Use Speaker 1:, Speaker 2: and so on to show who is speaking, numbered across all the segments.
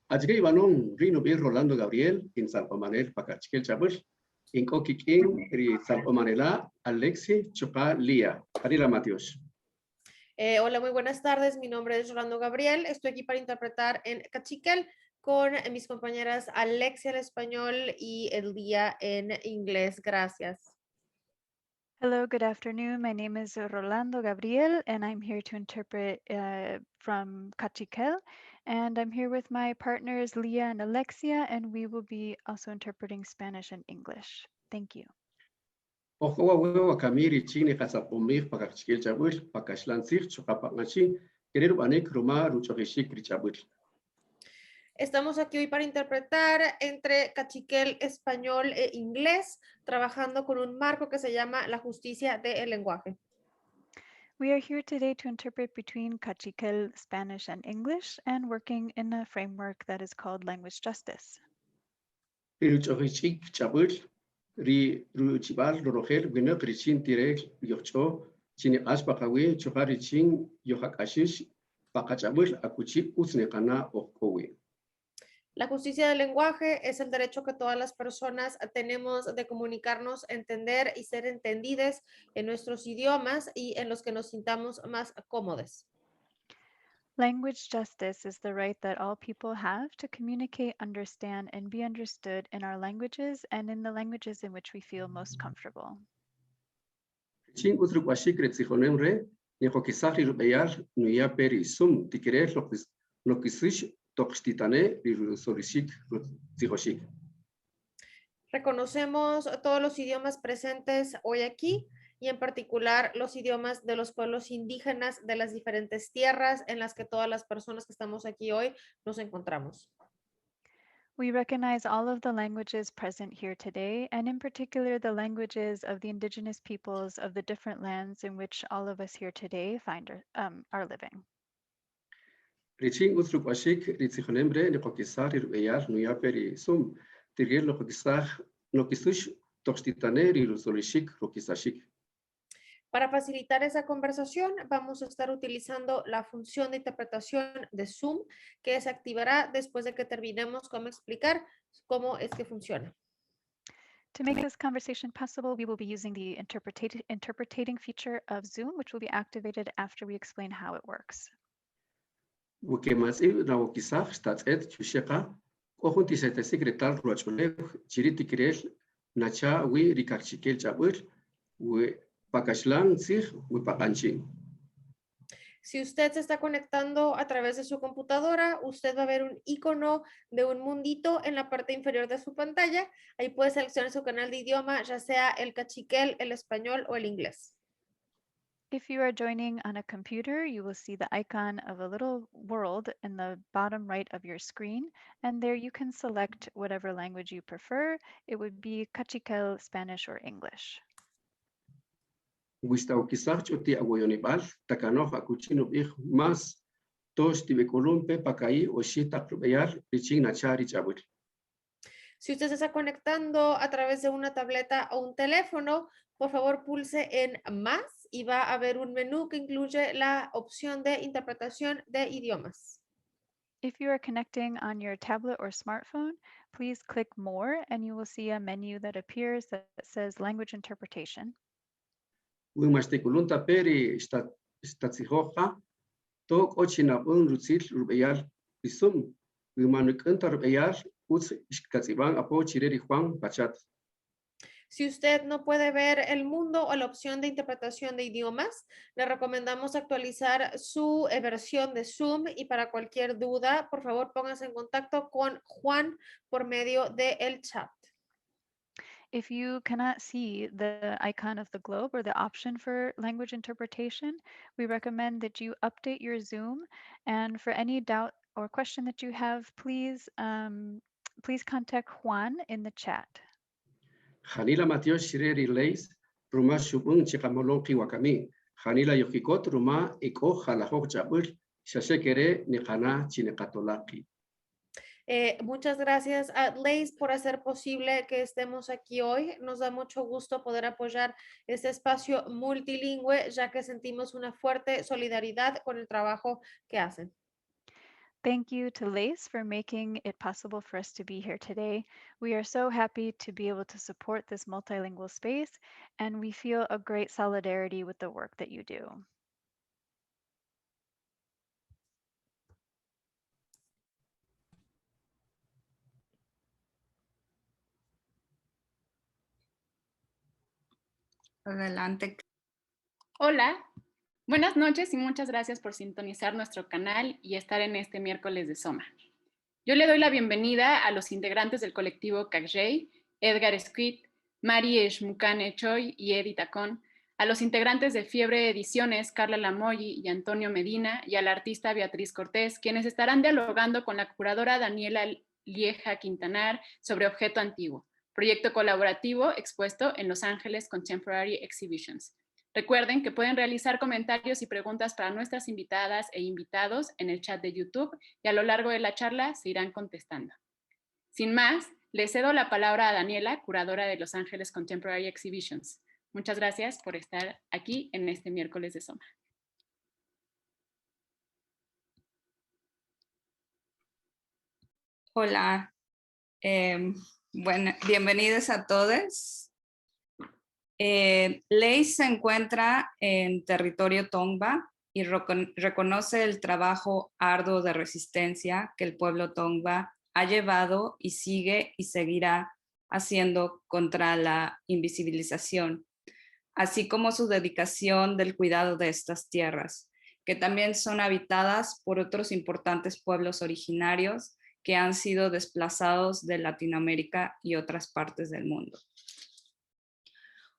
Speaker 1: 아직에 이반용 리노비 롤란도 가브리엘 인 살포마넬 파카치켈 잡을 인코 키킹 리 살포마넬라 알렉시 chupa lia. Karila Matios.
Speaker 2: Hola, muy buenas tardes. Mi nombre es Rolando Gabriel. Estoy aquí para interpretar en Cachiquel con mis compañeras Alexia en español y Elia en inglés. Gracias.
Speaker 3: Hello, good afternoon. My name is Rolando Gabriel, and I'm here to interpret from Cachiquel. And I'm here with my partners, Leah and Alexia, and we will be also interpreting Spanish and English. Thank you.
Speaker 1: Ojo wa kamiri chini kasapomir pakachikel chabul pakashlansir chukapangachi querer banek ruma ruchogeshik richabul.
Speaker 2: Estamos aquí hoy para interpretar entre cachiquel, español e inglés, trabajando con un marco que se llama la justicia del lenguaje.
Speaker 3: We are here today to interpret between Cachiquel, Spanish, and English, and working in a framework that is called language justice.
Speaker 1: Ruchogeshik chabul ri ruchibal rogel gune krichin tire yocho chini aspakawi chukarichin yohakashish pakachabul akuchi usnekana okowi.
Speaker 2: La justicia del lenguaje es el derecho que todas las personas tenemos de comunicarnos, entender y ser entendidas en nuestros idiomas y en los que nos sintamos más cómodos.
Speaker 3: Language justice is the right that all people have to communicate, understand, and be understood in our languages and in the languages in which we feel most comfortable.
Speaker 1: Chin utrupashik retzijonemre yehokisari rubeyal nuya peri sum tikire lokisish tokstitane rirusorishik rutzijoshik.
Speaker 2: Reconocemos todos los idiomas presentes hoy aquí y en particular los idiomas de los pueblos indígenas de las diferentes tierras en las que todas las personas que estamos aquí hoy nos encontramos.
Speaker 3: We recognize all of the languages present here today, and in particular the languages of the indigenous peoples of the different lands in which all of us here today are living.
Speaker 1: Richin utrupashik ritzijonemre yehokisari rubeyal nuya peri sum tikire lokisish tokstitane rirusorishik rukisashik.
Speaker 2: Para facilitar esa conversación, vamos a estar utilizando la función de interpretación de Zoom, que se activará después de que terminemos cómo explicar cómo es que funciona.
Speaker 3: To make this conversation possible, we will be using the interpreting feature of Zoom, which will be activated after we explain how it works.
Speaker 1: Ukemazi na ukisach statet chusheka kohunti sete secretar ruachule chiriti kirel nacha wi rikarchikel chabur we pakashlan sich we pakanchi.
Speaker 2: Si usted se está conectando a través de su computadora, usted va a ver un icono de un mundito en la parte inferior de su pantalla. Ahí puede seleccionar su canal de idioma, ya sea el cachiquel, el español o el inglés.
Speaker 3: If you are joining on a computer, you will see the icon of a little world in the bottom right of your screen, and there you can select whatever language you prefer. It would be Cachiquel, Spanish, or English.
Speaker 1: Wista ukisach choti agoyonibal takanoh akuchino bih mas tos tibekolumpe pakai oshita rubeyal richin nachari chabur.
Speaker 2: Si usted se está conectando a través de una tableta o un teléfono, por favor pulse en más y va a haber un menú que incluye la opción de interpretación de idiomas.
Speaker 3: If you are connecting on your tablet or smartphone, please click More and you will see a menu that appears that says Language Interpretation.
Speaker 1: We mastikulunta peri statsihoha tok ochina un rutzil rubeyal isum we manukanta rubeyal uts katsiban apo chireri Juan pachat.
Speaker 2: Si usted no puede ver el mundo o la opción de interpretación de idiomas, le recomendamos actualizar su versión de Zoom y para cualquier duda, por favor, póngase en contacto con Juan por medio del chat.
Speaker 3: If you cannot see the icon of the globe or the option for language interpretation, we recommend that you update your Zoom. And for any doubt or question that you have, please contact Juan in the chat.
Speaker 1: Hanila Mateo Shireri Leis, Ruma Shubun Chikamoloki Wakami, Hanila Yokikot Ruma Eko Halahok Jabur, Shashekere Nikana Chinekatolaki.
Speaker 2: Muchas gracias a Leis por hacer posible que estemos aquí hoy. Nos da mucho gusto poder apoyar este espacio multilingüe, ya que sentimos una fuerte solidaridad con el trabajo que hacen.
Speaker 3: Thank you to Lace for making it possible for us to be here today. We are so happy to be able to support this multilingual space, and we feel a great solidarity with the work that you do.
Speaker 4: Adelante.
Speaker 5: Hola, buenas noches y muchas gracias por sintonizar nuestro canal y estar en este miércoles de Soma. Yo le doy la bienvenida a los integrantes del colectivo Cajay, Edgar Squid, Mari Shmukane Choi y Edith Acon, a los integrantes de Fiebre Ediciones, Carla Lamoyi y Antonio Medina, y a la artista Beatriz Cortés, quienes estarán dialogando con la curadora Daniela Lieja Quintanar sobre Objeto Antiguo, proyecto colaborativo expuesto en Los Ángeles Contemporary Exhibitions. Recuerden que pueden realizar comentarios y preguntas para nuestras invitadas e invitados en el chat de YouTube y a lo largo de la charla se irán contestando. Sin más, le cedo la palabra a Daniela, curadora de Los Ángeles Contemporary Exhibitions. Muchas gracias por estar aquí en este miércoles de Soma.
Speaker 4: Hola, bienvenidos a todos. Lace se encuentra en territorio Tongva y reconoce el trabajo arduo de resistencia que el pueblo Tongva ha llevado y sigue y seguirá haciendo contra la invisibilización, así como su dedicación del cuidado de estas tierras, que también son habitadas por otros importantes pueblos originarios que han sido desplazados de Latinoamérica y otras partes del mundo.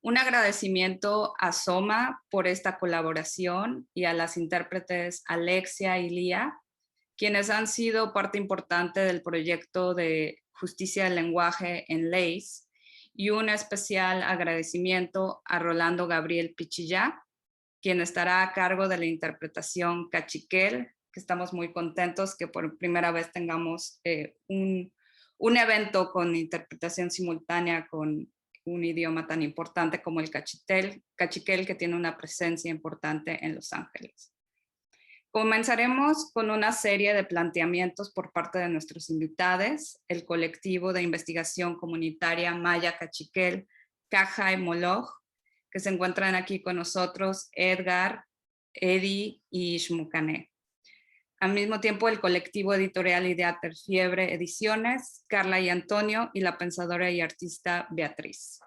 Speaker 4: Un agradecimiento a Soma por esta colaboración y a las intérpretes Alexia y Lía, quienes han sido parte importante del proyecto de Justicia del Lenguaje en Lace, y un especial agradecimiento a Rolando Gabriel Pichillá, quien estará a cargo de la interpretación cachiquel, que estamos muy contentos que por primera vez tengamos un evento con interpretación simultánea con un idioma tan importante como el cachiquel, que tiene una presencia importante en Los Ángeles. Comenzaremos con una serie de planteamientos por parte de nuestros invitados, el colectivo de investigación comunitaria Maya Cachiquel, Cajay Moloch, que se encuentran aquí con nosotros, Edgar, Eddie y Shmukane. Al mismo tiempo, el colectivo editorial Ideater Fiebre Ediciones, Carla y Antonio, y la pensadora y artista Beatriz.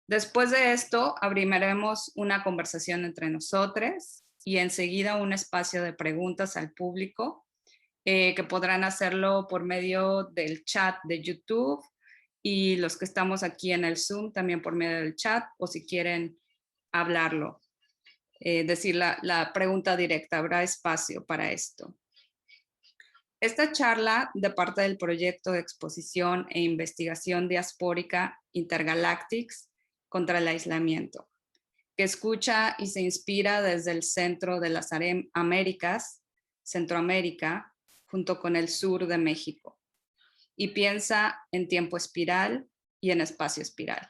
Speaker 4: Después de esto, abriremos una conversación entre nosotros y enseguida un espacio de preguntas al público, que podrán hacerlo por medio del chat de YouTube, y los que estamos aquí en el Zoom también por medio del chat, o si quieren hablarlo, decir la pregunta directa, habrá espacio para esto. Esta charla, de parte del proyecto de exposición e investigación diaspórica Intergalactics contra el aislamiento, que escucha y se inspira desde el centro de las Américas, Centroamérica, junto con el sur de México, y piensa en tiempo espiral y en espacio espiral.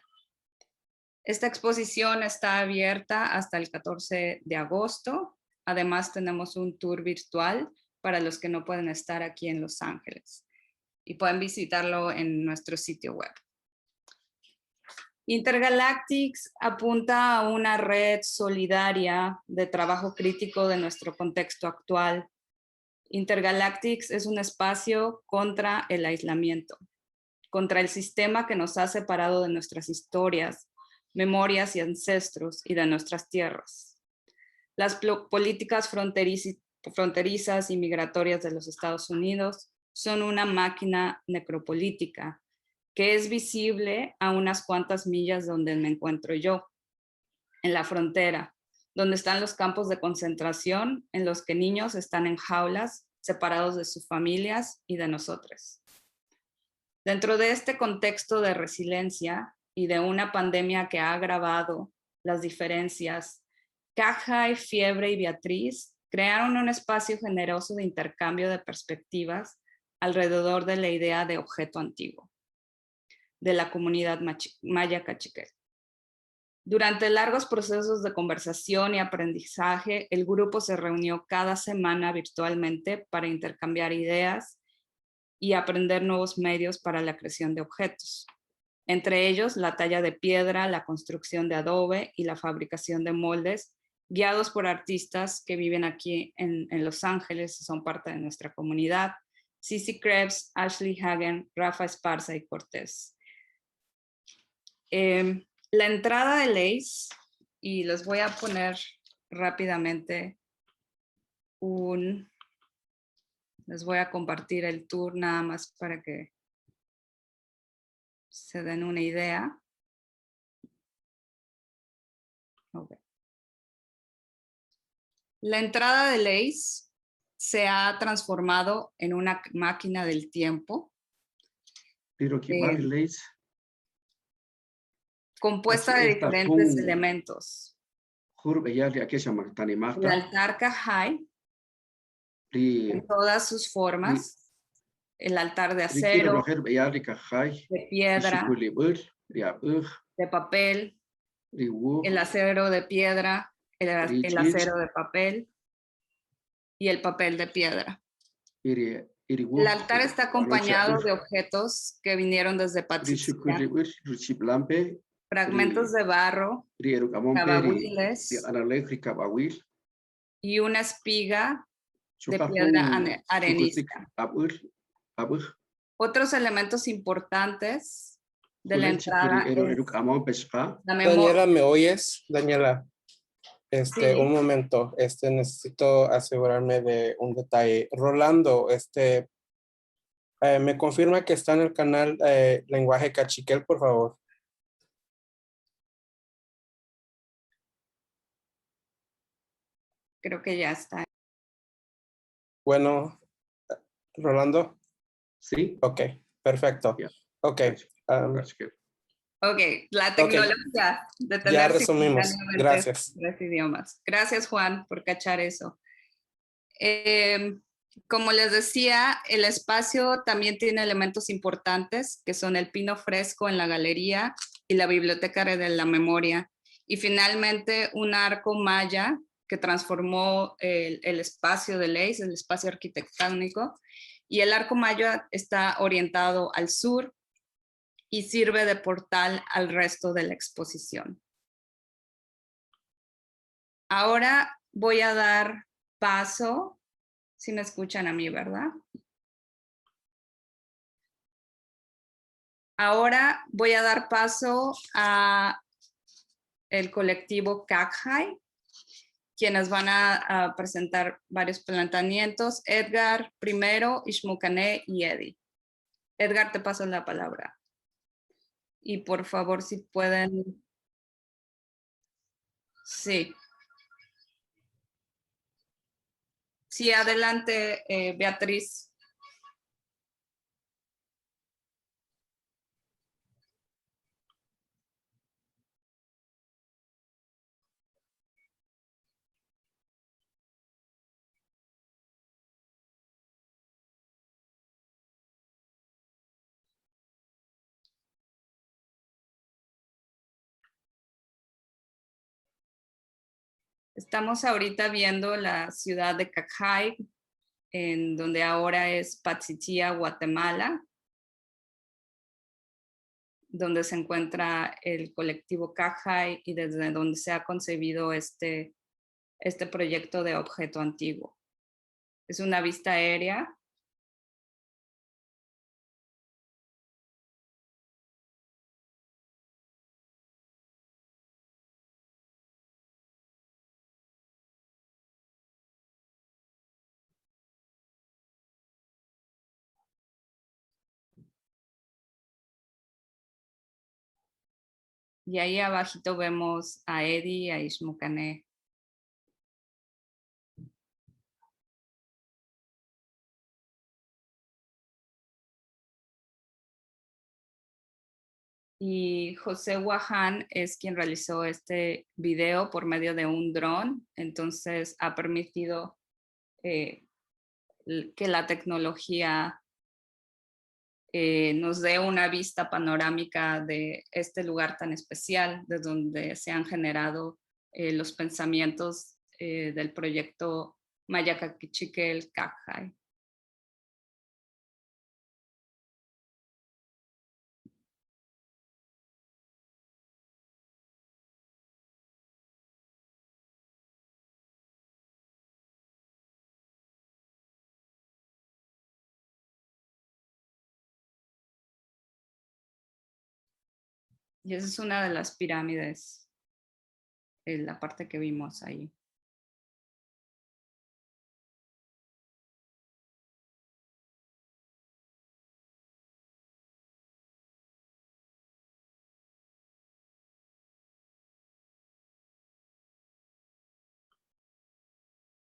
Speaker 4: Esta exposición está abierta hasta el 14 de agosto. Además, tenemos un tour virtual para los que no pueden estar aquí en Los Ángeles, y pueden visitarlo en nuestro sitio web. Intergalactics apunta a una red solidaria de trabajo crítico de nuestro contexto actual. Intergalactics es un espacio contra el aislamiento, contra el sistema que nos ha separado de nuestras historias, memorias y ancestros y de nuestras tierras. Las políticas fronterizas y migratorias de los Estados Unidos son una máquina necropolítica que es visible a unas cuantas millas donde me encuentro yo, en la frontera, donde están los campos de concentración en los que niños están en jaulas, separados de sus familias y de nosotros. Dentro de este contexto de resiliencia y de una pandemia que ha agravado las diferencias, Cajay, Fiebre y Beatriz crearon un espacio generoso de intercambio de perspectivas alrededor de la idea de objeto antiguo de la comunidad maya cachiquel. Durante largos procesos de conversación y aprendizaje, el grupo se reunió cada semana virtualmente para intercambiar ideas y aprender nuevos medios para la creación de objetos. Entre ellos, la talla de piedra, la construcción de adobe y la fabricación de moldes, guiados por artistas que viven aquí en Los Ángeles y son parte de nuestra comunidad: Cici Krebs, Ashley Hagen, Rafa Esparza y Cortés. La entrada de Lace, y les voy a poner rápidamente les voy a compartir el tour nada más para que se den una idea. Okay. La entrada de Lace se ha transformado en una máquina del tiempo.
Speaker 1: Pero que va Lace.
Speaker 4: Compuesta de diferentes elementos. El altar Cajay, en todas sus formas. El altar de acero, de piedra, de papel, el acero de piedra, el acero de papel y el papel de piedra. El altar está acompañado de objetos que vinieron desde Pachichia, fragmentos de barro, cabahuiles y una espiga de piedra arenisca. Otros elementos importantes de la entrada es la memoria.
Speaker 6: Daniela, ¿me oyes? Daniela,
Speaker 4: Sí.
Speaker 6: Un momento, necesito asegurarme de un detalle. Rolando, ¿me confirma que está en el canal Lenguaje Cachiquel, por favor?
Speaker 4: Creo que ya está.
Speaker 6: Bueno, Rolando.
Speaker 1: Sí.
Speaker 6: Ok, perfecto.
Speaker 1: Yeah.
Speaker 6: Ok.
Speaker 4: Ok, la tecnología de tener
Speaker 6: ya resumimos. Gracias.
Speaker 4: tres idiomas. Gracias, Juan, por cachar eso. Como les decía, el espacio también tiene elementos importantes, que son el pino fresco en la galería y la biblioteca de la memoria. Y finalmente, un arco maya que transformó el espacio de Lace, el espacio arquitectónico. Y el arco maya está orientado al sur y sirve de portal al resto de la exposición. Ahora voy a dar paso, si me escuchan a mí, ¿verdad? Ahora voy a dar paso a el colectivo Cajay, quienes van a presentar varios planteamientos. Edgar primero, Ishmucané y Eddie. Edgar, te paso la palabra. Y por favor, si pueden... Sí. Sí, adelante, Beatriz. Estamos ahorita viendo la ciudad de Cajay, en donde ahora es Pachichia, Guatemala, donde se encuentra el colectivo Cajay y desde donde se ha concebido este proyecto de objeto antiguo. Es una vista aérea. Y ahí abajito vemos a Eddie y a Ishmucané. Y José Guaján es quien realizó este video por medio de un dron, entonces ha permitido que la tecnología nos dé una vista panorámica de este lugar tan especial, de donde se han generado los pensamientos del proyecto Mayacaquichiquel Cajay. Y esa es una de las pirámides, la parte que vimos ahí.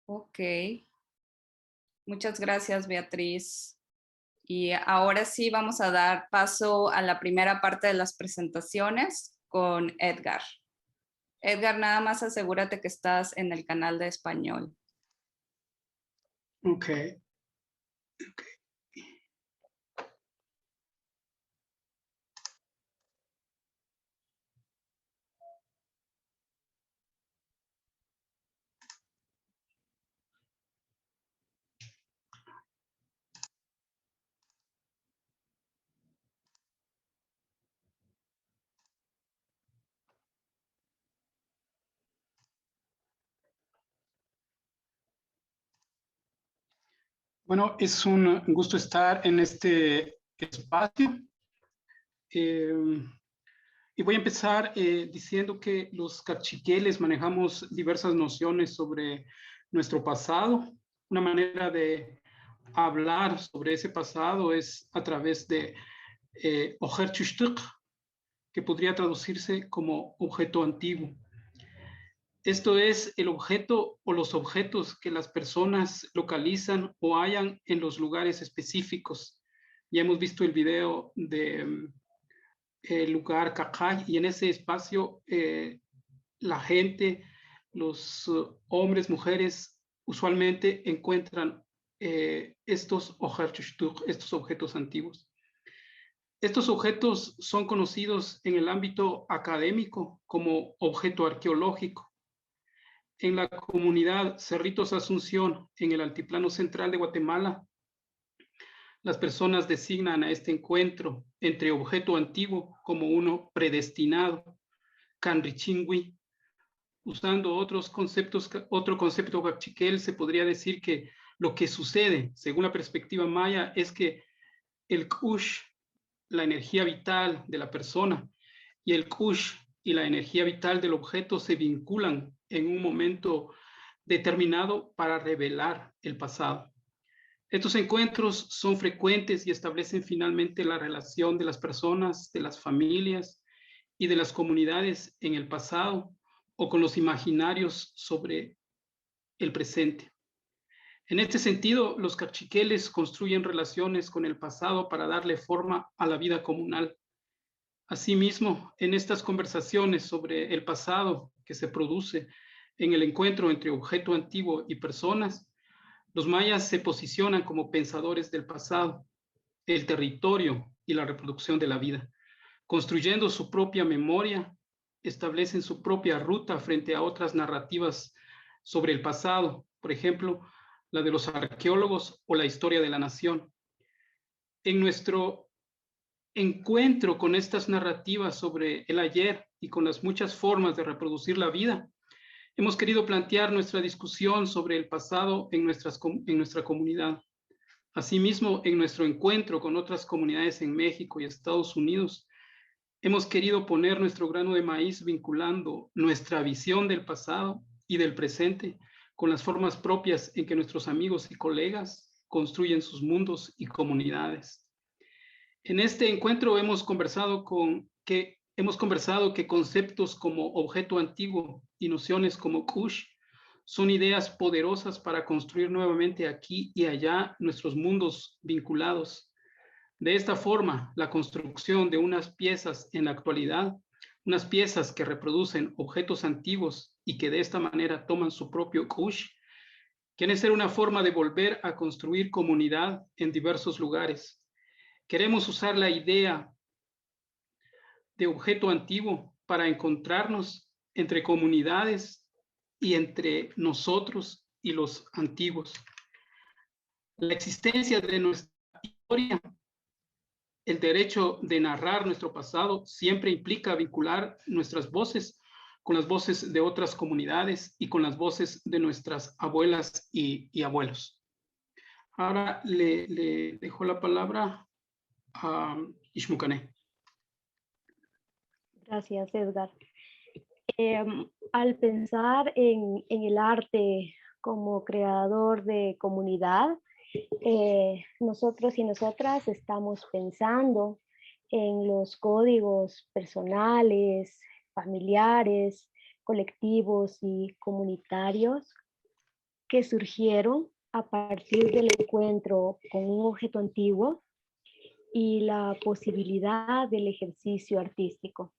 Speaker 4: Ok. Muchas gracias, Beatriz. Y ahora sí vamos a dar paso a la primera parte de las presentaciones con Edgar. Edgar, nada más asegúrate que estás en el canal de español.
Speaker 1: Okay. Bueno, es un gusto estar en este espacio. Y voy a empezar diciendo que los cachiqueles manejamos diversas nociones sobre nuestro pasado. Una manera de hablar sobre ese pasado es a través de Ojer Chushtuk, que podría traducirse como objeto antiguo. Esto es el objeto o los objetos que las personas localizan o hallan en los lugares específicos. Ya hemos visto el video de el lugar Cajay y en ese espacio la gente, los hombres, mujeres, usualmente encuentran estos objetos antiguos. Estos objetos son conocidos en el ámbito académico como objeto arqueológico. En la comunidad Cerritos Asunción, en el altiplano central de Guatemala, las personas designan a este encuentro entre objeto antiguo como uno predestinado, canrichingui. Usando otro concepto cachiquel, se podría decir que lo que sucede, según la perspectiva maya, es que el kush, la energía vital de la persona, y el kush y la energía vital del objeto se vinculan en un momento determinado para revelar el pasado. Estos encuentros son frecuentes y establecen finalmente la relación de las personas, de las familias y de las comunidades en el pasado o con los imaginarios sobre el presente. En este sentido, los cachiqueles construyen relaciones con el pasado para darle forma a la vida comunal. Asimismo, en estas conversaciones sobre el pasado que se produce en el encuentro entre objeto antiguo y personas, los mayas se posicionan como pensadores del pasado, el territorio y la reproducción de la vida, construyendo su propia memoria, establecen su propia ruta frente a otras narrativas sobre el pasado, por ejemplo, la de los arqueólogos o la historia de la nación. En nuestro encuentro con estas narrativas sobre el ayer y con las muchas formas de reproducir la vida, hemos querido plantear nuestra discusión sobre el pasado en nuestra comunidad. Asimismo, en nuestro encuentro con otras comunidades en México y Estados Unidos, hemos querido poner nuestro grano de maíz vinculando nuestra visión del pasado y del presente con las formas propias en que nuestros amigos y colegas construyen sus mundos y comunidades. En este encuentro hemos conversado que conceptos como objeto antiguo y nociones como kush son ideas poderosas para construir nuevamente aquí y allá nuestros mundos vinculados. De esta forma, la construcción de unas piezas en la actualidad, unas piezas que reproducen objetos antiguos y que de esta manera toman su propio kush, quiere ser una forma de volver a construir comunidad en diversos lugares.
Speaker 7: Queremos usar la idea de objeto antiguo para encontrarnos entre comunidades y entre nosotros y los antiguos. La existencia de nuestra historia, el derecho de narrar nuestro pasado, siempre implica vincular nuestras voces con las voces de otras comunidades y con las voces de nuestras abuelas y abuelos. Ahora le dejo la palabra a Ishmukane.
Speaker 8: Gracias, Edgar. Al pensar en el arte como creador de comunidad, nosotros y nosotras estamos pensando en los códigos personales, familiares, colectivos y comunitarios que surgieron a partir del encuentro con un objeto antiguo y la posibilidad del ejercicio artístico.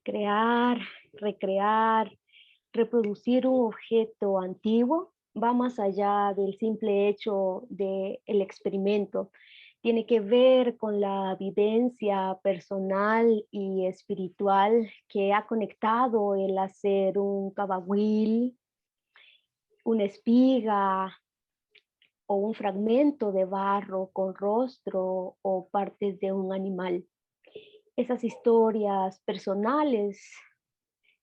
Speaker 8: Crear, recrear, reproducir un objeto antiguo va más allá del simple hecho del experimento. Tiene que ver con la vivencia personal y espiritual que ha conectado el hacer un cabahuil, una espiga o un fragmento de barro con rostro o partes de un animal. Esas historias personales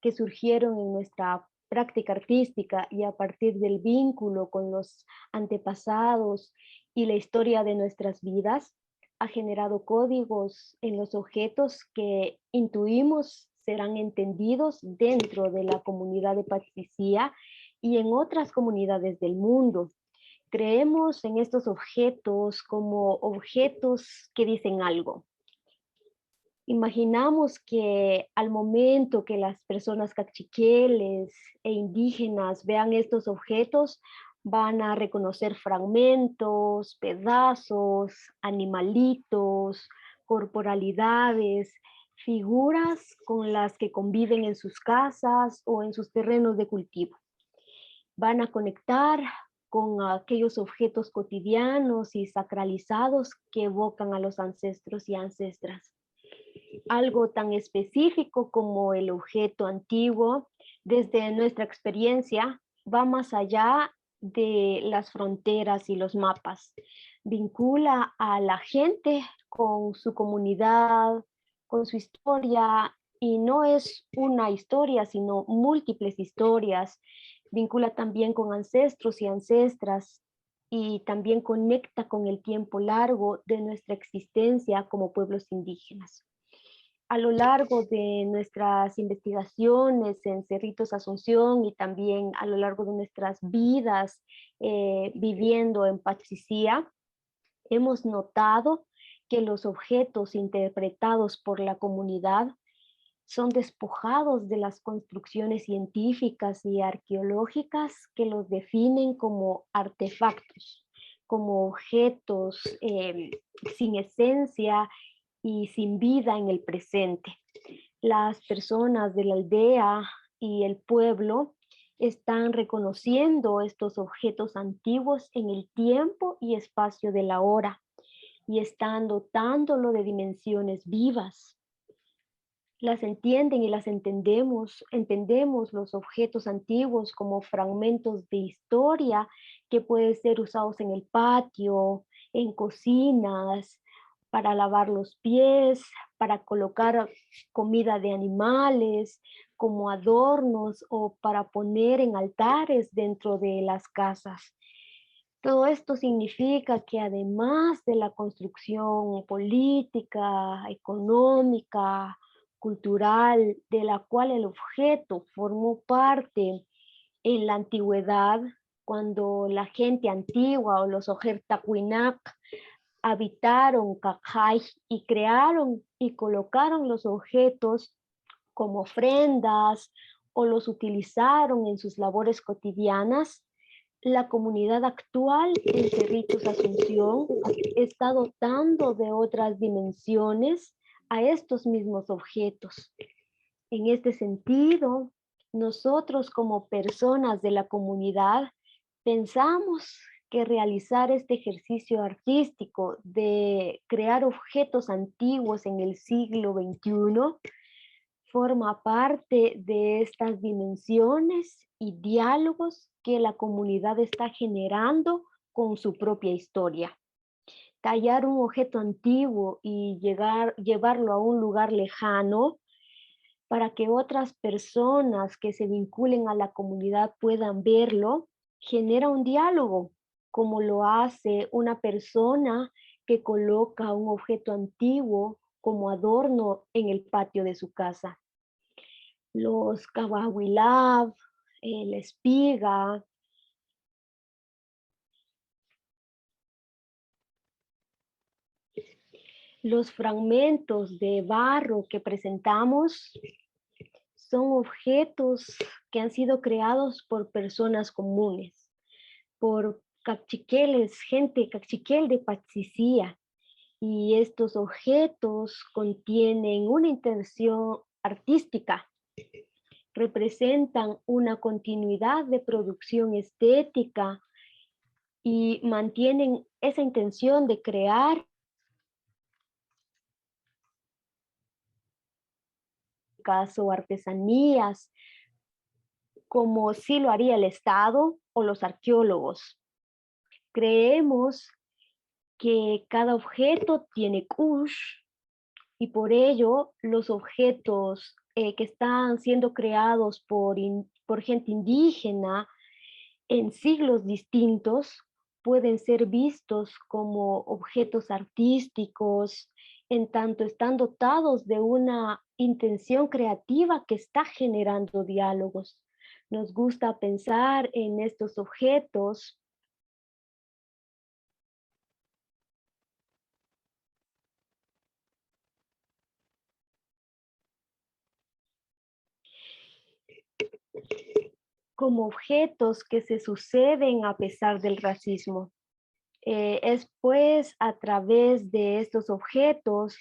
Speaker 8: que surgieron en nuestra práctica artística y a partir del vínculo con los antepasados y la historia de nuestras vidas, ha generado códigos en los objetos que intuimos serán entendidos dentro de la comunidad de Patricia y en otras comunidades del mundo. Creemos en estos objetos como objetos que dicen algo. Imaginamos que al momento que las personas cachiqueles e indígenas vean estos objetos, van a reconocer fragmentos, pedazos, animalitos, corporalidades, figuras con las que conviven en sus casas o en sus terrenos de cultivo. Van a conectar con aquellos objetos cotidianos y sacralizados que evocan a los ancestros y ancestras. Algo tan específico como el objeto antiguo, desde nuestra experiencia, va más allá de las fronteras y los mapas. Vincula a la gente con su comunidad, con su historia, y no es una historia, sino múltiples historias. Vincula también con ancestros y ancestras, y también conecta con el tiempo largo de nuestra existencia como pueblos indígenas. A lo largo de nuestras investigaciones en Cerritos Asunción y también a lo largo de nuestras vidas viviendo en Patricia, hemos notado que los objetos interpretados por la comunidad son despojados de las construcciones científicas y arqueológicas que los definen como artefactos, como objetos sin esencia y sin vida en el presente. Las personas de la aldea y el pueblo están reconociendo estos objetos antiguos en el tiempo y espacio de la hora y están dotándolo de dimensiones vivas. Las entienden y las entendemos los objetos antiguos como fragmentos de historia que pueden ser usados en el patio, en cocinas, para lavar los pies, para colocar comida de animales, como adornos o para poner en altares dentro de las casas. Todo esto significa que además de la construcción política, económica, cultural, de la cual el objeto formó parte en la antigüedad, cuando la gente antigua o los Ojertacuinac habitaron Cajay y crearon y colocaron los objetos como ofrendas o los utilizaron en sus labores cotidianas, la comunidad actual en Cerritos Asunción está dotando de otras dimensiones a estos mismos objetos. En este sentido, nosotros como personas de la comunidad pensamos que realizar este ejercicio artístico de crear objetos antiguos en el siglo XXI forma parte de estas dimensiones y diálogos que la comunidad está generando con su propia historia. Tallar un objeto antiguo y llevarlo a un lugar lejano para que otras personas que se vinculen a la comunidad puedan verlo, genera un diálogo, como lo hace una persona que coloca un objeto antiguo como adorno en el patio de su casa. Los kawahuilab, la espiga, los fragmentos de barro que presentamos son objetos que han sido creados por personas comunes, por cachiqueles, gente cachiquel de Patsicía. Y estos objetos contienen una intención artística, representan una continuidad de producción estética y mantienen esa intención de crear o artesanías, como sí lo haría el Estado o los arqueólogos. Creemos que cada objeto tiene kush y por ello los objetos que están siendo creados por gente indígena en siglos distintos pueden ser vistos como objetos artísticos, en tanto están dotados de una intención creativa que está generando diálogos. Nos gusta pensar en estos objetos como objetos que se suceden a pesar del racismo. Es pues a través de estos objetos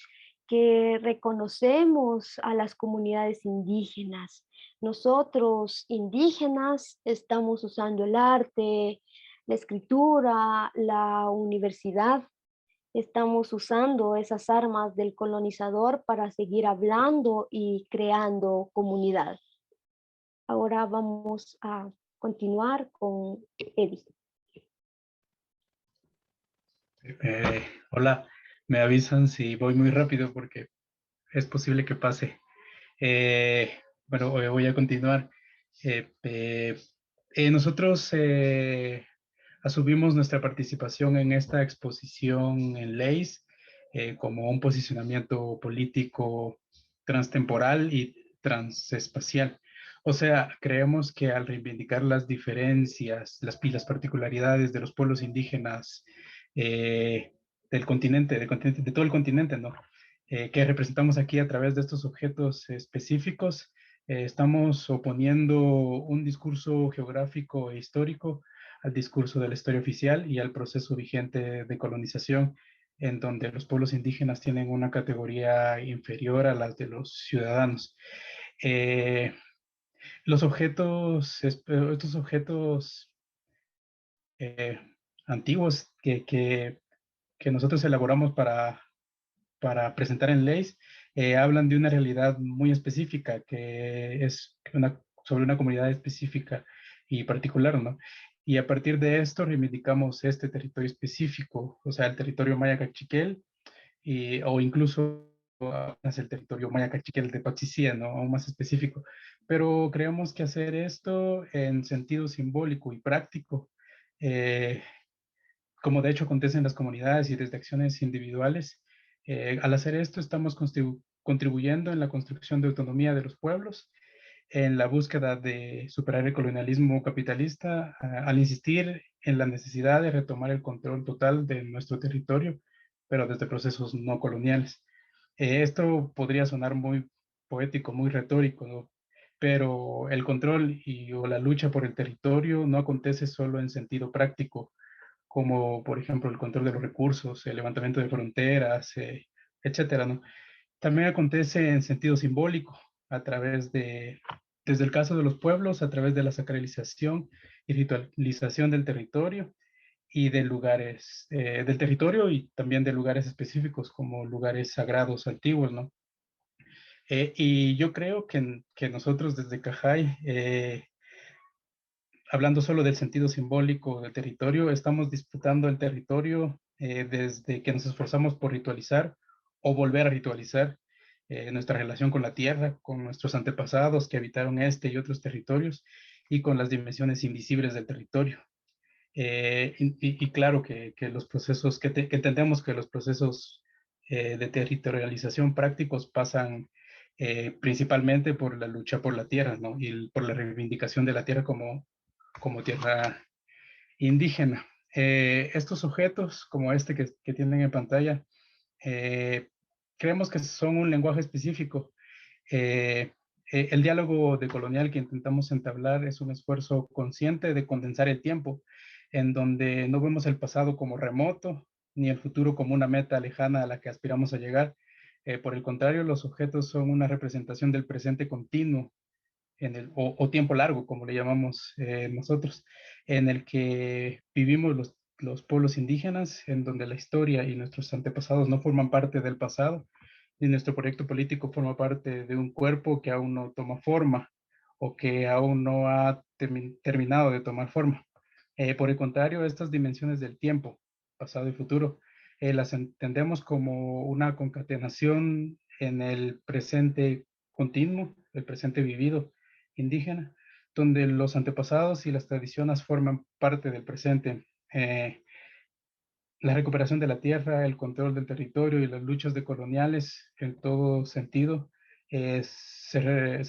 Speaker 8: que reconocemos a las comunidades indígenas. Nosotros indígenas estamos usando el arte, la escritura, la universidad. Estamos usando esas armas del colonizador para seguir hablando y creando comunidad. Ahora vamos a continuar con Eddie.
Speaker 9: Hola, me avisan si voy muy rápido porque es posible que pase. Bueno, voy a continuar. Nosotros asumimos nuestra participación en esta exposición en leyes como un posicionamiento político transtemporal y transespacial. O sea, creemos que al reivindicar las diferencias, las particularidades de los pueblos indígenas del continente, de todo el continente, ¿no? Que representamos aquí a través de estos objetos específicos, estamos oponiendo un discurso geográfico e histórico al discurso de la historia oficial y al proceso vigente de colonización, en donde los pueblos indígenas tienen una categoría inferior a las de los ciudadanos. Estos objetos antiguos que nosotros elaboramos para presentar en leyes, hablan de una realidad muy específica, que es sobre una comunidad específica y particular, ¿no? Y a partir de esto reivindicamos este territorio específico, o sea, el territorio maya cachiquel, o incluso el territorio maya cachiquel de Patsicía, ¿no? Aún más específico. Pero creemos que hacer esto en sentido simbólico y práctico, como de hecho acontece en las comunidades y desde acciones individuales, al hacer esto estamos contribuyendo en la construcción de autonomía de los pueblos, en la búsqueda de superar el colonialismo capitalista, al insistir en la necesidad de retomar el control total de nuestro territorio, pero desde procesos no coloniales. Esto podría sonar muy poético, muy retórico, ¿no? Pero el control o la lucha por el territorio no acontece solo en sentido práctico, como por ejemplo el control de los recursos, el levantamiento de fronteras, etcétera, ¿no? También acontece en sentido simbólico, desde el caso de los pueblos, a través de la sacralización y ritualización del territorio y de lugares del territorio y también de lugares específicos como lugares sagrados antiguos, ¿no? Y yo creo que nosotros desde Cajay, hablando solo del sentido simbólico del territorio, estamos disputando el territorio desde que nos esforzamos por ritualizar o volver a ritualizar nuestra relación con la tierra, con nuestros antepasados que habitaron este y otros territorios y con las dimensiones invisibles del territorio. Y claro que los procesos, que entendemos que los procesos de territorialización prácticos pasan principalmente por la lucha por la tierra, ¿no? Y por la reivindicación de la tierra como tierra indígena. Estos objetos, como este que tienen en pantalla, creemos que son un lenguaje específico. El diálogo decolonial que intentamos entablar es un esfuerzo consciente de condensar el tiempo, en donde no vemos el pasado como remoto, ni el futuro como una meta lejana a la que aspiramos a llegar. Por el contrario, los objetos son una representación del presente continuo, o tiempo largo, como le llamamos nosotros, en el que vivimos los pueblos indígenas, en donde la historia y nuestros antepasados no forman parte del pasado, y nuestro proyecto político forma parte de un cuerpo que aún no toma forma o que aún no ha terminado de tomar forma. Por el contrario, estas dimensiones del tiempo, pasado y futuro, las entendemos como una concatenación en el presente continuo, el presente vivido indígena, donde los antepasados y las tradiciones forman parte del presente. La recuperación de la tierra, el control del territorio y las luchas decoloniales en todo sentido se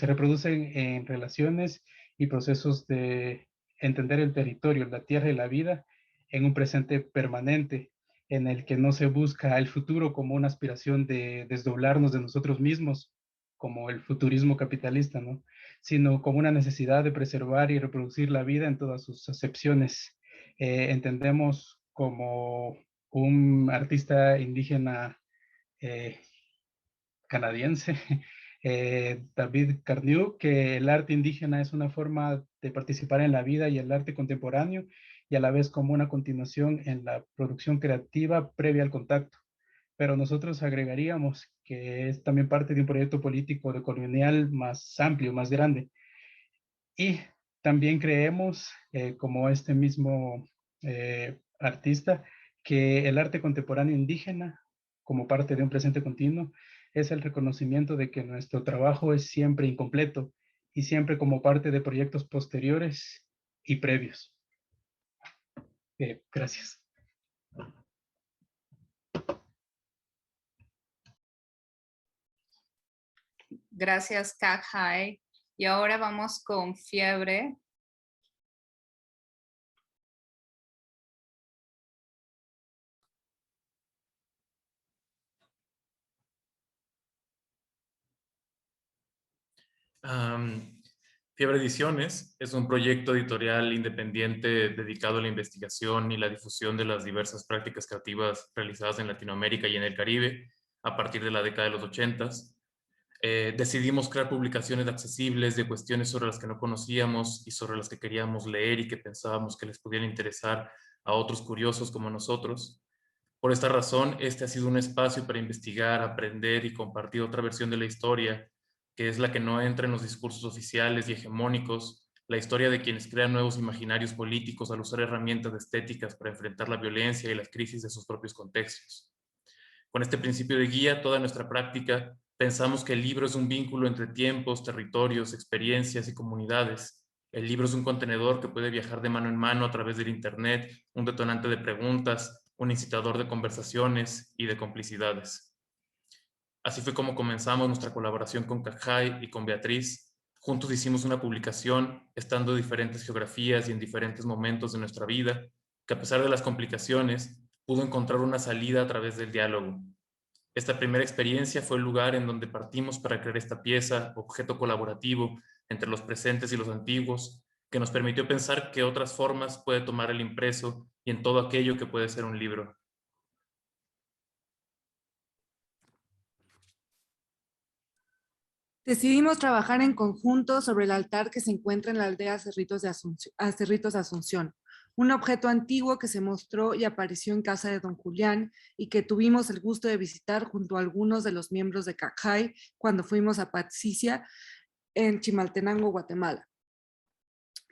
Speaker 9: reproducen en relaciones y procesos de entender el territorio, la tierra y la vida en un presente permanente en el que no se busca el futuro como una aspiración de desdoblarnos de nosotros mismos, como el futurismo capitalista, ¿no? Sino como una necesidad de preservar y reproducir la vida en todas sus acepciones. Entendemos como un artista indígena canadiense, David Carnew, que el arte indígena es una forma de participar en la vida y el arte contemporáneo y a la vez como una continuación en la producción creativa previa al contacto. Pero nosotros agregaríamos que es también parte de un proyecto político decolonial más amplio, más grande. Y también creemos, como este mismo artista, que el arte contemporáneo indígena, como parte de un presente continuo, es el reconocimiento de que nuestro trabajo es siempre incompleto y siempre como parte de proyectos posteriores y previos. Gracias.
Speaker 4: Gracias, Cajay. Y ahora vamos con Fiebre.
Speaker 10: Fiebre Ediciones es un proyecto editorial independiente dedicado a la investigación y la difusión de las diversas prácticas creativas realizadas en Latinoamérica y en el Caribe a partir de la década de los 80s. Decidimos crear publicaciones accesibles de cuestiones sobre las que no conocíamos y sobre las que queríamos leer y que pensábamos que les pudieran interesar a otros curiosos como nosotros. Por esta razón, este ha sido un espacio para investigar, aprender y compartir otra versión de la historia, que es la que no entra en los discursos oficiales y hegemónicos, la historia de quienes crean nuevos imaginarios políticos al usar herramientas estéticas para enfrentar la violencia y las crisis de sus propios contextos. Con este principio de guía, toda nuestra práctica, pensamos que el libro es un vínculo entre tiempos, territorios, experiencias y comunidades. El libro es un contenedor que puede viajar de mano en mano a través del Internet, un detonante de preguntas, un incitador de conversaciones y de complicidades. Así fue como comenzamos nuestra colaboración con Cajay y con Beatriz. Juntos hicimos una publicación, estando en diferentes geografías y en diferentes momentos de nuestra vida, que a pesar de las complicaciones, pudo encontrar una salida a través del diálogo. Esta primera experiencia fue el lugar en donde partimos para crear esta pieza, objeto colaborativo entre los presentes y los antiguos, que nos permitió pensar qué otras formas puede tomar el impreso y en todo aquello que puede ser un libro.
Speaker 11: Decidimos trabajar en conjunto sobre el altar que se encuentra en la aldea Cerritos de Asunción, un objeto antiguo que se mostró y apareció en casa de don Julián y que tuvimos el gusto de visitar junto a algunos de los miembros de Cajay cuando fuimos a Patsicia en Chimaltenango, Guatemala.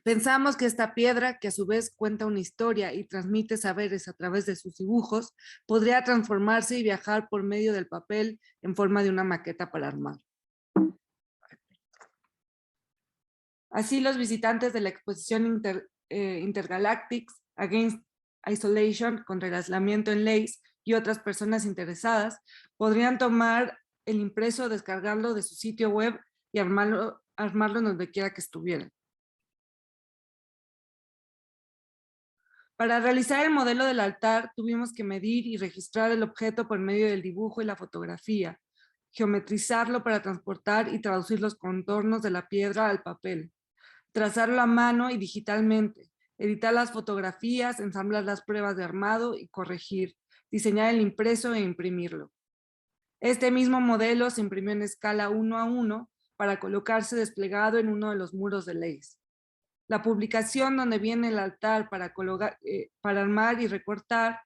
Speaker 11: Pensamos que esta piedra, que a su vez cuenta una historia y transmite saberes a través de sus dibujos, podría transformarse y viajar por medio del papel en forma de una maqueta para armar. Así, los visitantes de la exposición Intergalactics Against Isolation, contra el aislamiento en Leis, y otras personas interesadas podrían tomar el impreso, descargarlo de su sitio web y armarlo donde quiera que estuvieran. Para realizar el modelo del altar, tuvimos que medir y registrar el objeto por medio del dibujo y la fotografía, geometrizarlo para transportar y traducir los contornos de la piedra al papel, trazarlo a mano y digitalmente, editar las fotografías, ensamblar las pruebas de armado y corregir, diseñar el impreso e imprimirlo. Este mismo modelo se imprimió en escala 1:1 para colocarse desplegado en uno de los muros de Leis. La publicación donde viene el altar para armar y recortar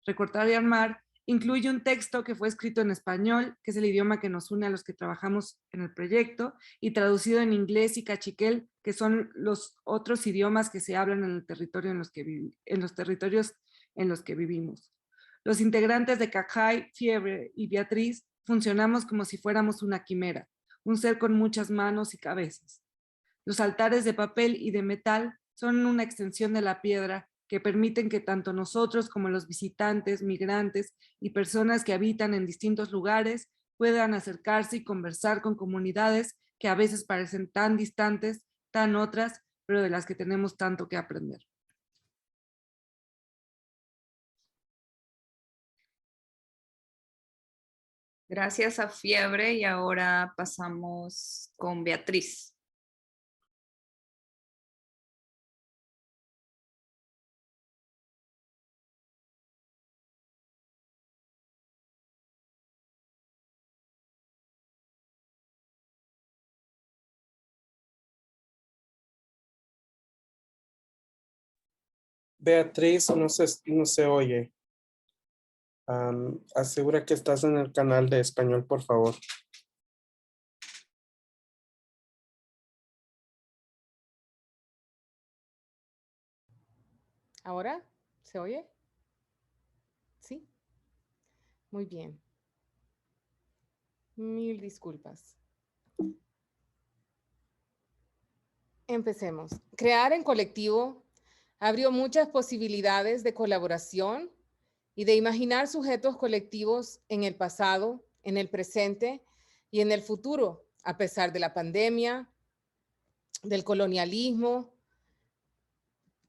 Speaker 11: y armar, incluye un texto que fue escrito en español, que es el idioma que nos une a los que trabajamos en el proyecto, y traducido en inglés y cachiquel, que son los otros idiomas que se hablan en el territorio en los territorios en los que vivimos. Los integrantes de Cajay, Fiebre y Beatriz funcionamos como si fuéramos una quimera, un ser con muchas manos y cabezas. Los altares de papel y de metal son una extensión de la piedra que permiten que tanto nosotros como los visitantes, migrantes y personas que habitan en distintos lugares puedan acercarse y conversar con comunidades que a veces parecen tan distantes, tan otras, pero de las que tenemos tanto que aprender.
Speaker 4: Gracias a Fiebre, y ahora pasamos con Beatriz.
Speaker 6: Beatriz, no se oye. Asegura que estás en el canal de español, por favor.
Speaker 12: ¿Ahora? ¿Se oye? ¿Sí? Muy bien. Mil disculpas. Empecemos. Crear en colectivo abrió muchas posibilidades de colaboración y de imaginar sujetos colectivos en el pasado, en el presente y en el futuro, a pesar de la pandemia, del colonialismo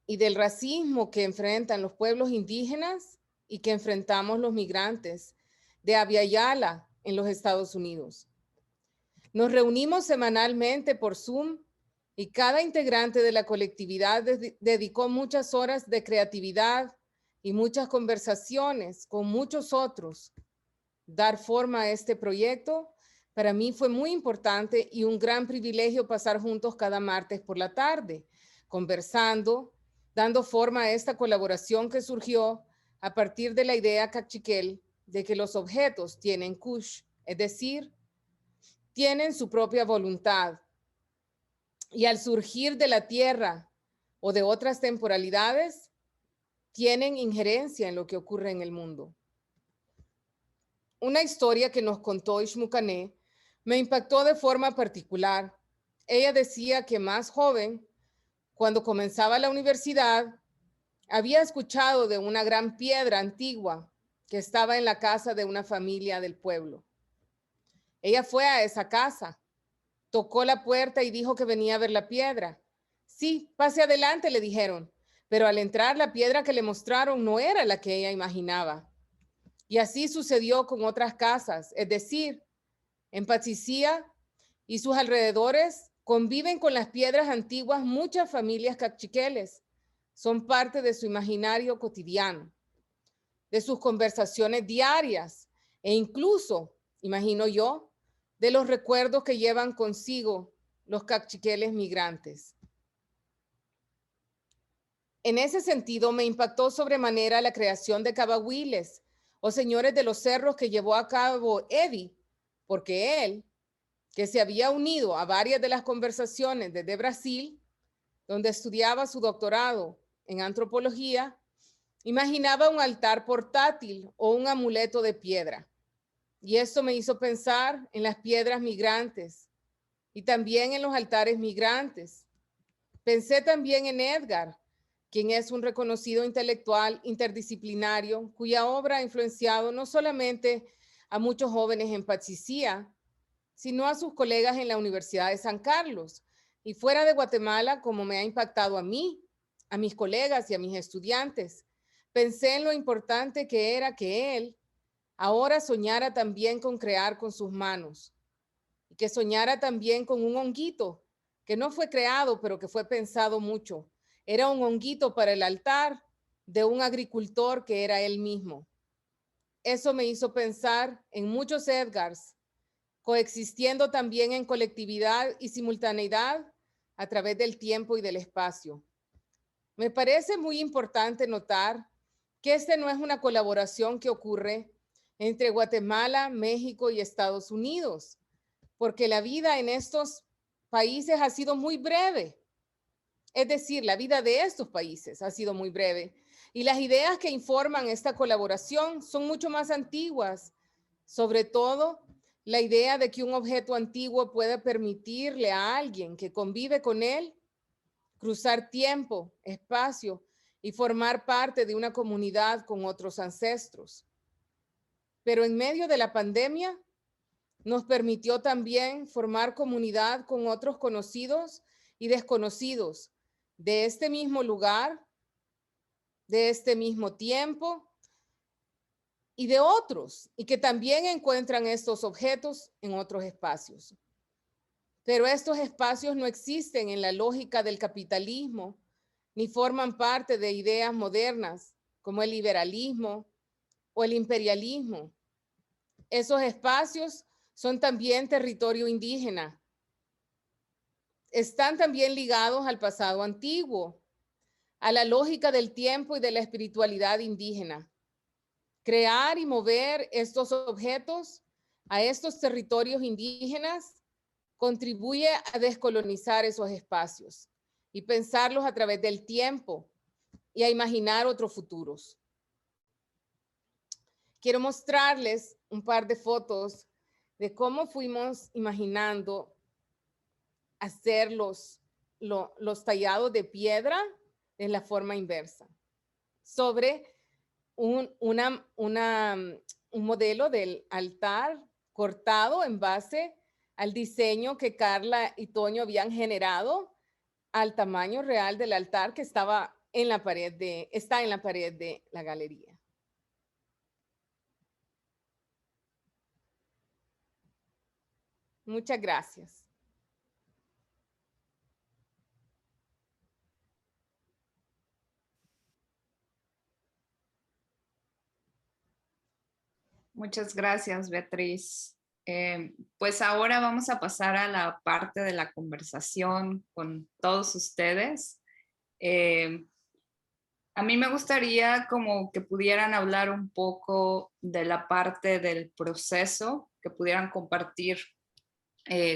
Speaker 12: y del racismo que enfrentan los pueblos indígenas y que enfrentamos los migrantes de Abya Yala en los Estados Unidos. Nos reunimos semanalmente por Zoom y cada integrante de la colectividad dedicó muchas horas de creatividad y muchas conversaciones con muchos otros. Dar forma a este proyecto para mí fue muy importante y un gran privilegio pasar juntos cada martes por la tarde, conversando, dando forma a esta colaboración que surgió a partir de la idea cachiquel de que los objetos tienen kush, es decir, tienen su propia voluntad. Y al surgir de la tierra o de otras temporalidades, tienen injerencia en lo que ocurre en el mundo. Una historia que nos contó Ishmucané me impactó de forma particular. Ella decía que más joven, cuando comenzaba la universidad, había escuchado de una gran piedra antigua que estaba en la casa de una familia del pueblo. Ella fue a esa casa, tocó la puerta y dijo que venía a ver la piedra. Sí, pase adelante, le dijeron, pero al entrar la piedra que le mostraron no era la que ella imaginaba. Y así sucedió con otras casas, es decir, en Patsicia y sus alrededores conviven con las piedras antiguas muchas familias cachiqueles. Son parte de su imaginario cotidiano, de sus conversaciones diarias e incluso, imagino yo, de los recuerdos que llevan consigo los cachiqueles migrantes. En ese sentido, me impactó sobremanera la creación de cabahuiles o señores de los cerros que llevó a cabo Eddie, porque él, que se había unido a varias de las conversaciones desde Brasil, donde estudiaba su doctorado en antropología, imaginaba un altar portátil o un amuleto de piedra. Y esto me hizo pensar en las piedras migrantes y también en los altares migrantes. Pensé también en Edgar, quien es un reconocido intelectual interdisciplinario cuya obra ha influenciado no solamente a muchos jóvenes en Patsicía, sino a sus colegas en la Universidad de San Carlos y fuera de Guatemala, como me ha impactado a mí, a mis colegas y a mis estudiantes. Pensé en lo importante que era que él ahora soñara también con crear con sus manos y que soñara también con un honguito que no fue creado, pero que fue pensado mucho. Era un honguito para el altar de un agricultor que era él mismo. Eso me hizo pensar en muchos Edgars, coexistiendo también en colectividad y simultaneidad a través del tiempo y del espacio. Me parece muy importante notar que este no es una colaboración que ocurre entre Guatemala, México y Estados Unidos, porque la vida en estos países ha sido muy breve. Es decir, la vida de estos países ha sido muy breve y las ideas que informan esta colaboración son mucho más antiguas, sobre todo la idea de que un objeto antiguo puede permitirle a alguien que convive con él cruzar tiempo, espacio y formar parte de una comunidad con otros ancestros. Pero en medio de la pandemia nos permitió también formar comunidad con otros conocidos y desconocidos de este mismo lugar, de este mismo tiempo y de otros, y que también encuentran estos objetos en otros espacios. Pero estos espacios no existen en la lógica del capitalismo, ni forman parte de ideas modernas como el liberalismo o el imperialismo. Esos espacios son también territorio indígena. Están también ligados al pasado antiguo, a la lógica del tiempo y de la espiritualidad indígena. Crear y mover estos objetos a estos territorios indígenas contribuye a descolonizar esos espacios y pensarlos a través del tiempo y a imaginar otros futuros. Quiero mostrarles un par de fotos de cómo fuimos imaginando hacer los tallados de piedra en la forma inversa sobre un modelo del altar cortado en base al diseño que Carla y Toño habían generado al tamaño real del altar que estaba en la pared está en la pared de la galería. Muchas gracias.
Speaker 4: Muchas gracias, Beatriz. Pues ahora vamos a pasar a la parte de la conversación con todos ustedes. A mí me gustaría como que pudieran hablar un poco de la parte del proceso, que pudieran compartir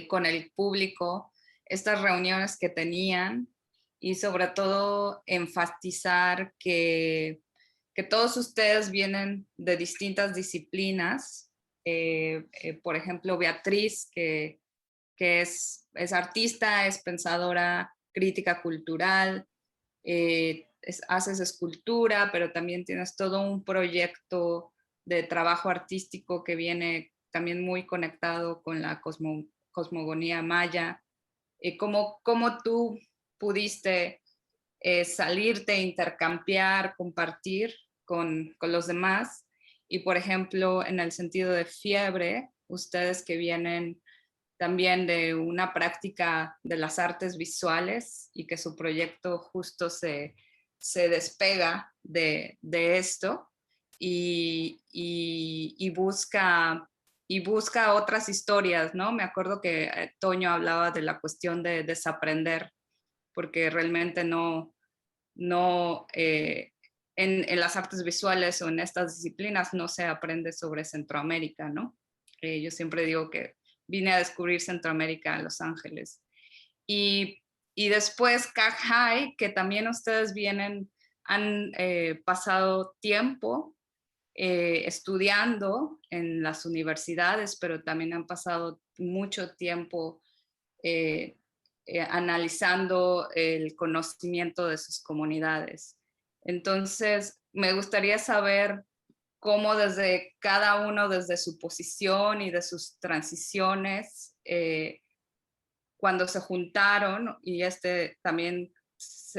Speaker 4: con el público estas reuniones que tenían y sobre todo enfatizar que todos ustedes vienen de distintas disciplinas. Por ejemplo, Beatriz, que es artista, es pensadora crítica cultural, haces escultura, pero también tienes todo un proyecto de trabajo artístico que viene también muy conectado con la cosmogonía maya. ¿Cómo tú pudiste salirte, intercambiar, compartir con los demás? Y por ejemplo, en el sentido de Fiebre, ustedes que vienen también de una práctica de las artes visuales y que su proyecto justo se despega de esto y busca otras historias, ¿no? Me acuerdo que Toño hablaba de la cuestión de desaprender, porque realmente no no, en las artes visuales o en estas disciplinas no se aprende sobre Centroamérica, ¿no? Yo siempre digo que vine a descubrir Centroamérica en Los Ángeles. Y después CAG High, que también ustedes han pasado tiempo estudiando en las universidades, pero también han pasado mucho tiempo analizando el conocimiento de sus comunidades. Entonces, me gustaría saber cómo desde cada uno, desde su posición y de sus transiciones, cuando se juntaron, y también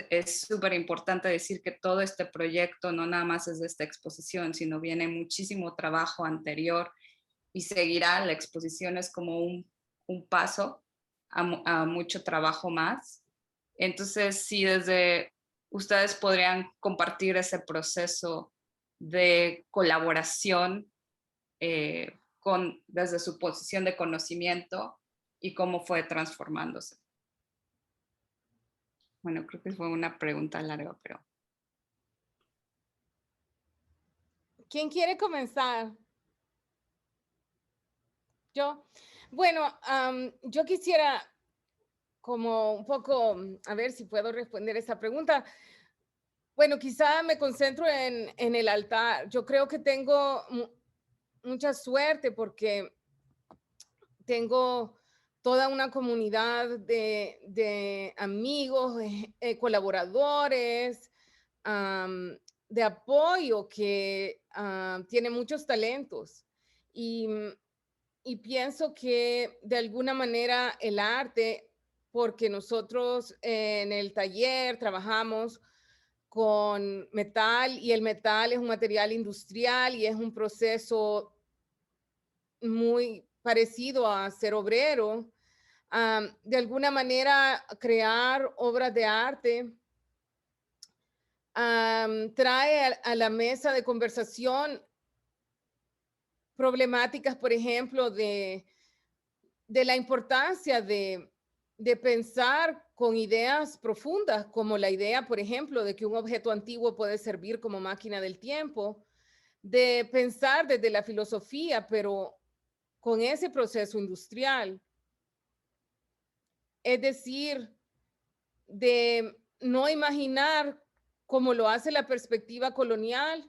Speaker 4: es súper importante decir que todo este proyecto no nada más es de esta exposición, sino viene muchísimo trabajo anterior y seguirá. La exposición es como un paso a mucho trabajo más. Entonces, si desde ustedes podrían compartir ese proceso de colaboración desde su posición de conocimiento y cómo fue transformándose. Bueno, creo que fue una pregunta larga, pero...
Speaker 12: ¿Quién quiere comenzar? Yo. Bueno, yo quisiera como un poco, a ver si puedo responder esa pregunta. Bueno, quizá me concentro en el altar. Yo creo que tengo mucha suerte porque tengo toda una comunidad de amigos, colaboradores, de apoyo que tiene muchos talentos. Y pienso que de alguna manera el arte, porque nosotros en el taller trabajamos con metal y el metal es un material industrial y es un proceso muy parecido a ser obrero. De alguna manera crear obras de arte trae a la mesa de conversación problemáticas, por ejemplo, de la importancia de pensar con ideas profundas, como la idea, por ejemplo, de que un objeto antiguo puede servir como máquina del tiempo, de pensar desde la filosofía, pero con ese proceso industrial. Es decir, de no imaginar como lo hace la perspectiva colonial,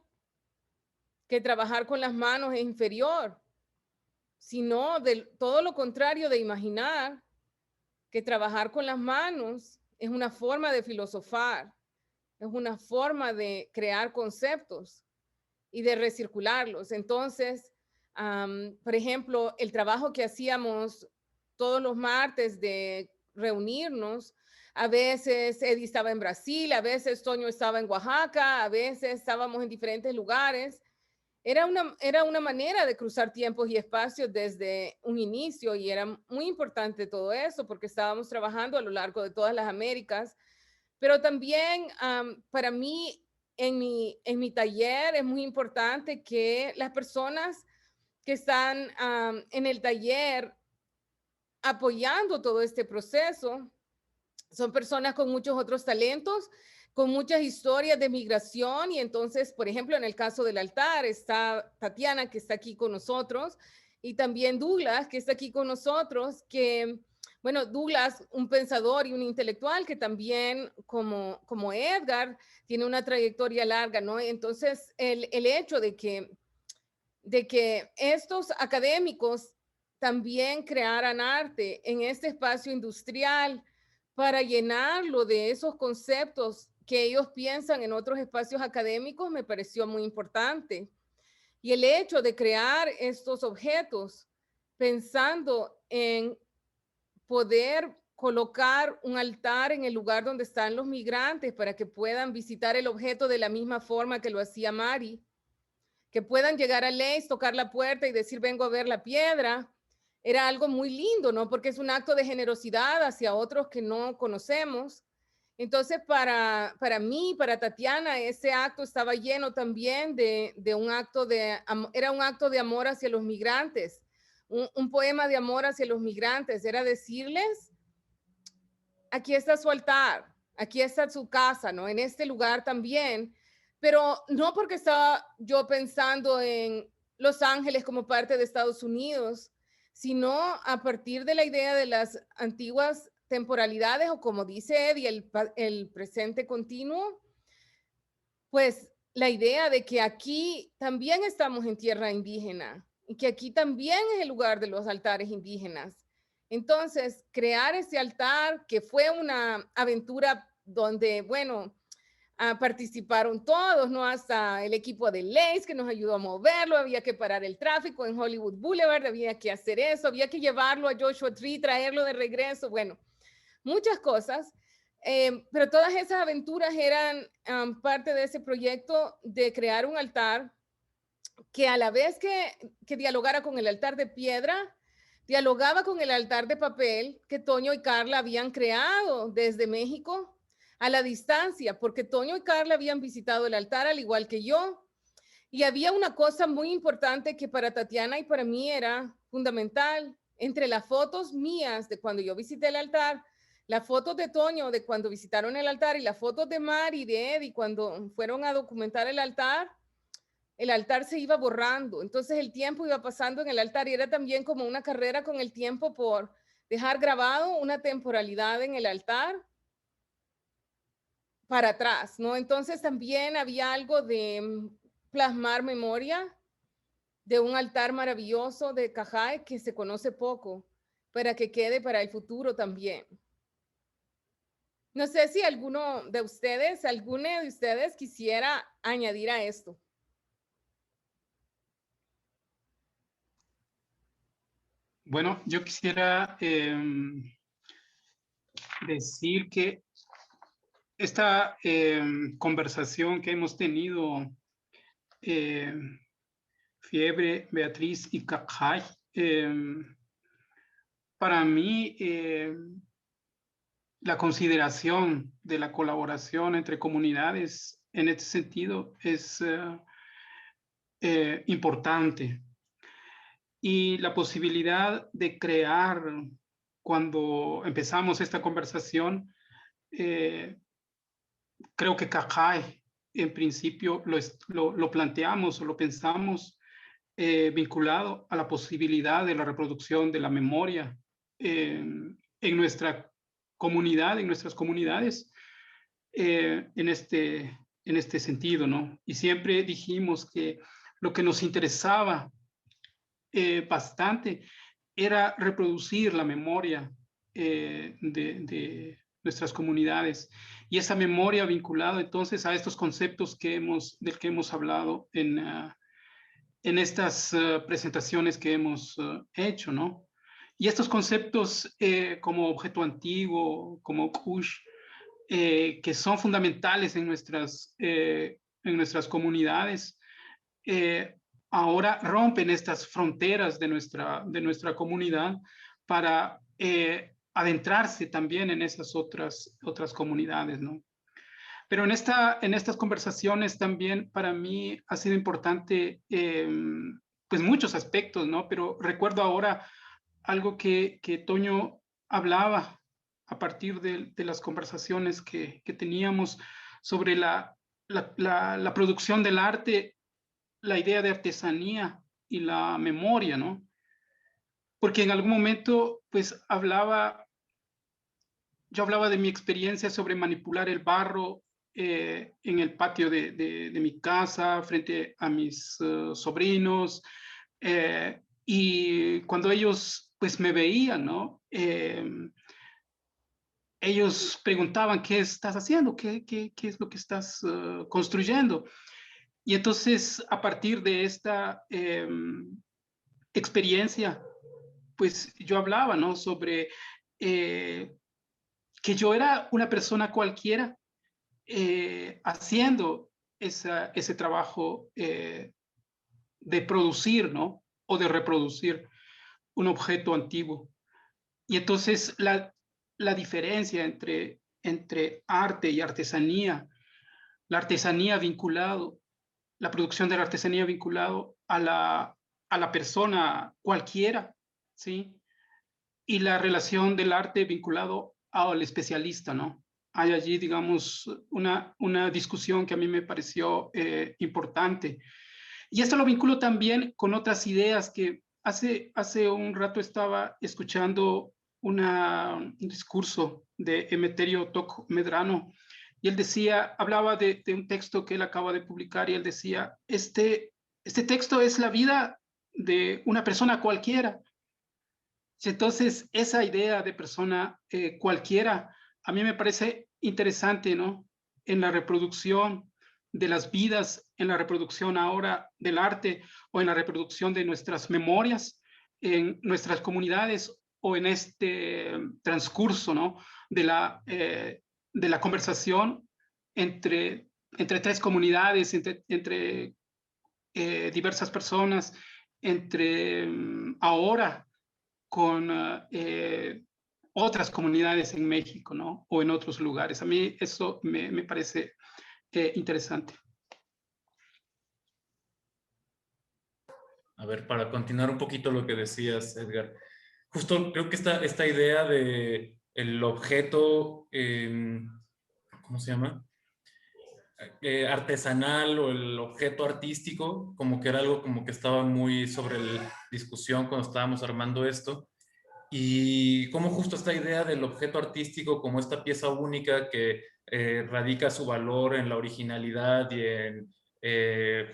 Speaker 12: que trabajar con las manos es inferior, sino de todo lo contrario, de imaginar que trabajar con las manos es una forma de filosofar, es una forma de crear conceptos y de recircularlos. Entonces, por ejemplo, el trabajo que hacíamos todos los martes de reunirnos, a veces Eddie estaba en Brasil, a veces Toño estaba en Oaxaca, a veces estábamos en diferentes lugares. Era una manera de cruzar tiempos y espacios desde un inicio, y era muy importante todo eso porque estábamos trabajando a lo largo de todas las Américas. Pero también para mí en mi taller es muy importante que las personas que están en el taller apoyando todo este proceso son personas con muchos otros talentos, con muchas historias de migración. Y entonces, por ejemplo, en el caso del altar está Tatiana, que está aquí con nosotros, y también Douglas, que está aquí con nosotros, que, bueno, Douglas, un pensador y un intelectual que también, como Edgar, tiene una trayectoria larga, ¿no? Entonces, el hecho de que estos académicos también crearan arte en este espacio industrial para llenarlo de esos conceptos que ellos piensan en otros espacios académicos, me pareció muy importante. Y el hecho de crear estos objetos pensando en poder colocar un altar en el lugar donde están los migrantes para que puedan visitar el objeto de la misma forma que lo hacía Mari, que puedan llegar a Leis, tocar la puerta y decir, vengo a ver la piedra, era algo muy lindo, ¿no? Porque es un acto de generosidad hacia otros que no conocemos. Entonces, para mí, para Tatiana, ese acto estaba lleno también de un acto era un acto de amor hacia los migrantes, un poema de amor hacia los migrantes, era decirles, aquí está su altar, Aquí está su casa, ¿no? En este lugar también, pero no porque estaba yo pensando en Los Ángeles como parte de Estados Unidos, sino a partir de la idea de las antiguas temporalidades, o como dice Eddie, el presente continuo, pues la idea de que aquí también estamos en tierra indígena y que aquí también es el lugar de los altares indígenas. Entonces, crear ese altar, que fue una aventura donde, bueno, participaron todos, ¿no? Hasta el equipo de Lace que nos ayudó a moverlo, había que parar el tráfico en Hollywood Boulevard, había que hacer eso, había que llevarlo a Joshua Tree, traerlo de regreso, bueno, muchas cosas. Pero todas esas aventuras eran parte de ese proyecto de crear un altar que a la vez que dialogara con el altar de piedra, dialogaba con el altar de papel que Toño y Carla habían creado desde México a la distancia, porque Toño y Carla habían visitado el altar al igual que yo. Y había una cosa muy importante que para Tatiana y para mí era fundamental. Entre las fotos mías de cuando yo visité el altar, las fotos de Toño de cuando visitaron el altar y las fotos de Mari y de Eddie cuando fueron a documentar el altar se iba borrando. Entonces el tiempo iba pasando en el altar y era también como una carrera con el tiempo por dejar grabado una temporalidad en el altar para atrás, ¿no? Entonces también había algo de plasmar memoria de un altar maravilloso de Cajay que se conoce poco, para que quede para el futuro también. No sé si alguna de ustedes quisiera añadir a esto.
Speaker 7: Bueno, yo quisiera decir que esta conversación que hemos tenido, Fiebre, Beatriz y Cajay, para mí la consideración de la colaboración entre comunidades en este sentido es importante. Y la posibilidad de crear, cuando empezamos esta conversación, creo que Cajay, en principio, lo planteamos o lo pensamos vinculado a la posibilidad de la reproducción de la memoria en nuestra comunidad, en nuestras comunidades, en este sentido, ¿no? Y siempre dijimos que lo que nos interesaba bastante era reproducir la memoria de nuestras comunidades, y esa memoria vinculada entonces a estos conceptos del que hemos hablado en estas presentaciones que hemos hecho, ¿no? Y estos conceptos como objeto antiguo, como Kush, que son fundamentales en nuestras comunidades, ahora rompen estas fronteras de nuestra comunidad para adentrarse también en esas otras comunidades, ¿no? Pero en estas conversaciones también para mí ha sido importante pues muchos aspectos, ¿no? Pero recuerdo ahora algo que Toño hablaba a partir de las conversaciones que teníamos sobre la producción del arte, la idea de artesanía y la memoria, ¿no? Porque en algún momento pues yo hablaba de mi experiencia sobre manipular el barro en el patio de mi casa, frente a mis sobrinos, y cuando ellos pues me veían, ¿no? Ellos preguntaban, ¿qué estás haciendo? ¿Qué es lo que estás construyendo? Y entonces, a partir de esta experiencia, pues yo hablaba, ¿no? Sobre que yo era una persona cualquiera haciendo ese trabajo de producir, ¿no? O de reproducir un objeto antiguo. Y entonces la diferencia entre arte y artesanía, la artesanía vinculado, la producción de la artesanía vinculado a la persona cualquiera, ¿sí? Y la relación del arte vinculado al especialista, ¿no? hay allí, digamos, una discusión que a mí me pareció importante. Y esto lo vinculo también con otras ideas que hace un rato estaba escuchando un discurso de Emeterio Toc Medrano, y él decía, hablaba de un texto que él acaba de publicar, y él decía, este texto es la vida de una persona cualquiera. Entonces, esa idea de persona cualquiera, a mí me parece interesante, ¿no? En la reproducción de las vidas, en la reproducción ahora del arte, o en la reproducción de nuestras memorias, en nuestras comunidades, o en este transcurso, ¿no? De la conversación entre tres comunidades, entre diversas personas, entre ahora con otras comunidades en México, ¿no? O en otros lugares. A mí eso me parece interesante.
Speaker 10: A ver, para continuar un poquito lo que decías, Edgar, justo creo que esta idea de el objeto, ¿cómo se llama? Artesanal, o el objeto artístico, como que era algo como que estaba muy sobre la discusión cuando estábamos armando esto, y como justo esta idea del objeto artístico como esta pieza única que radica su valor en la originalidad y en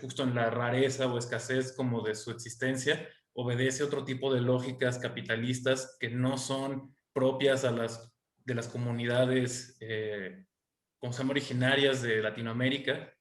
Speaker 10: justo en la rareza o escasez como de su existencia, obedece a otro tipo de lógicas capitalistas que no son propias de las comunidades como se llama, originarias de Latinoamérica.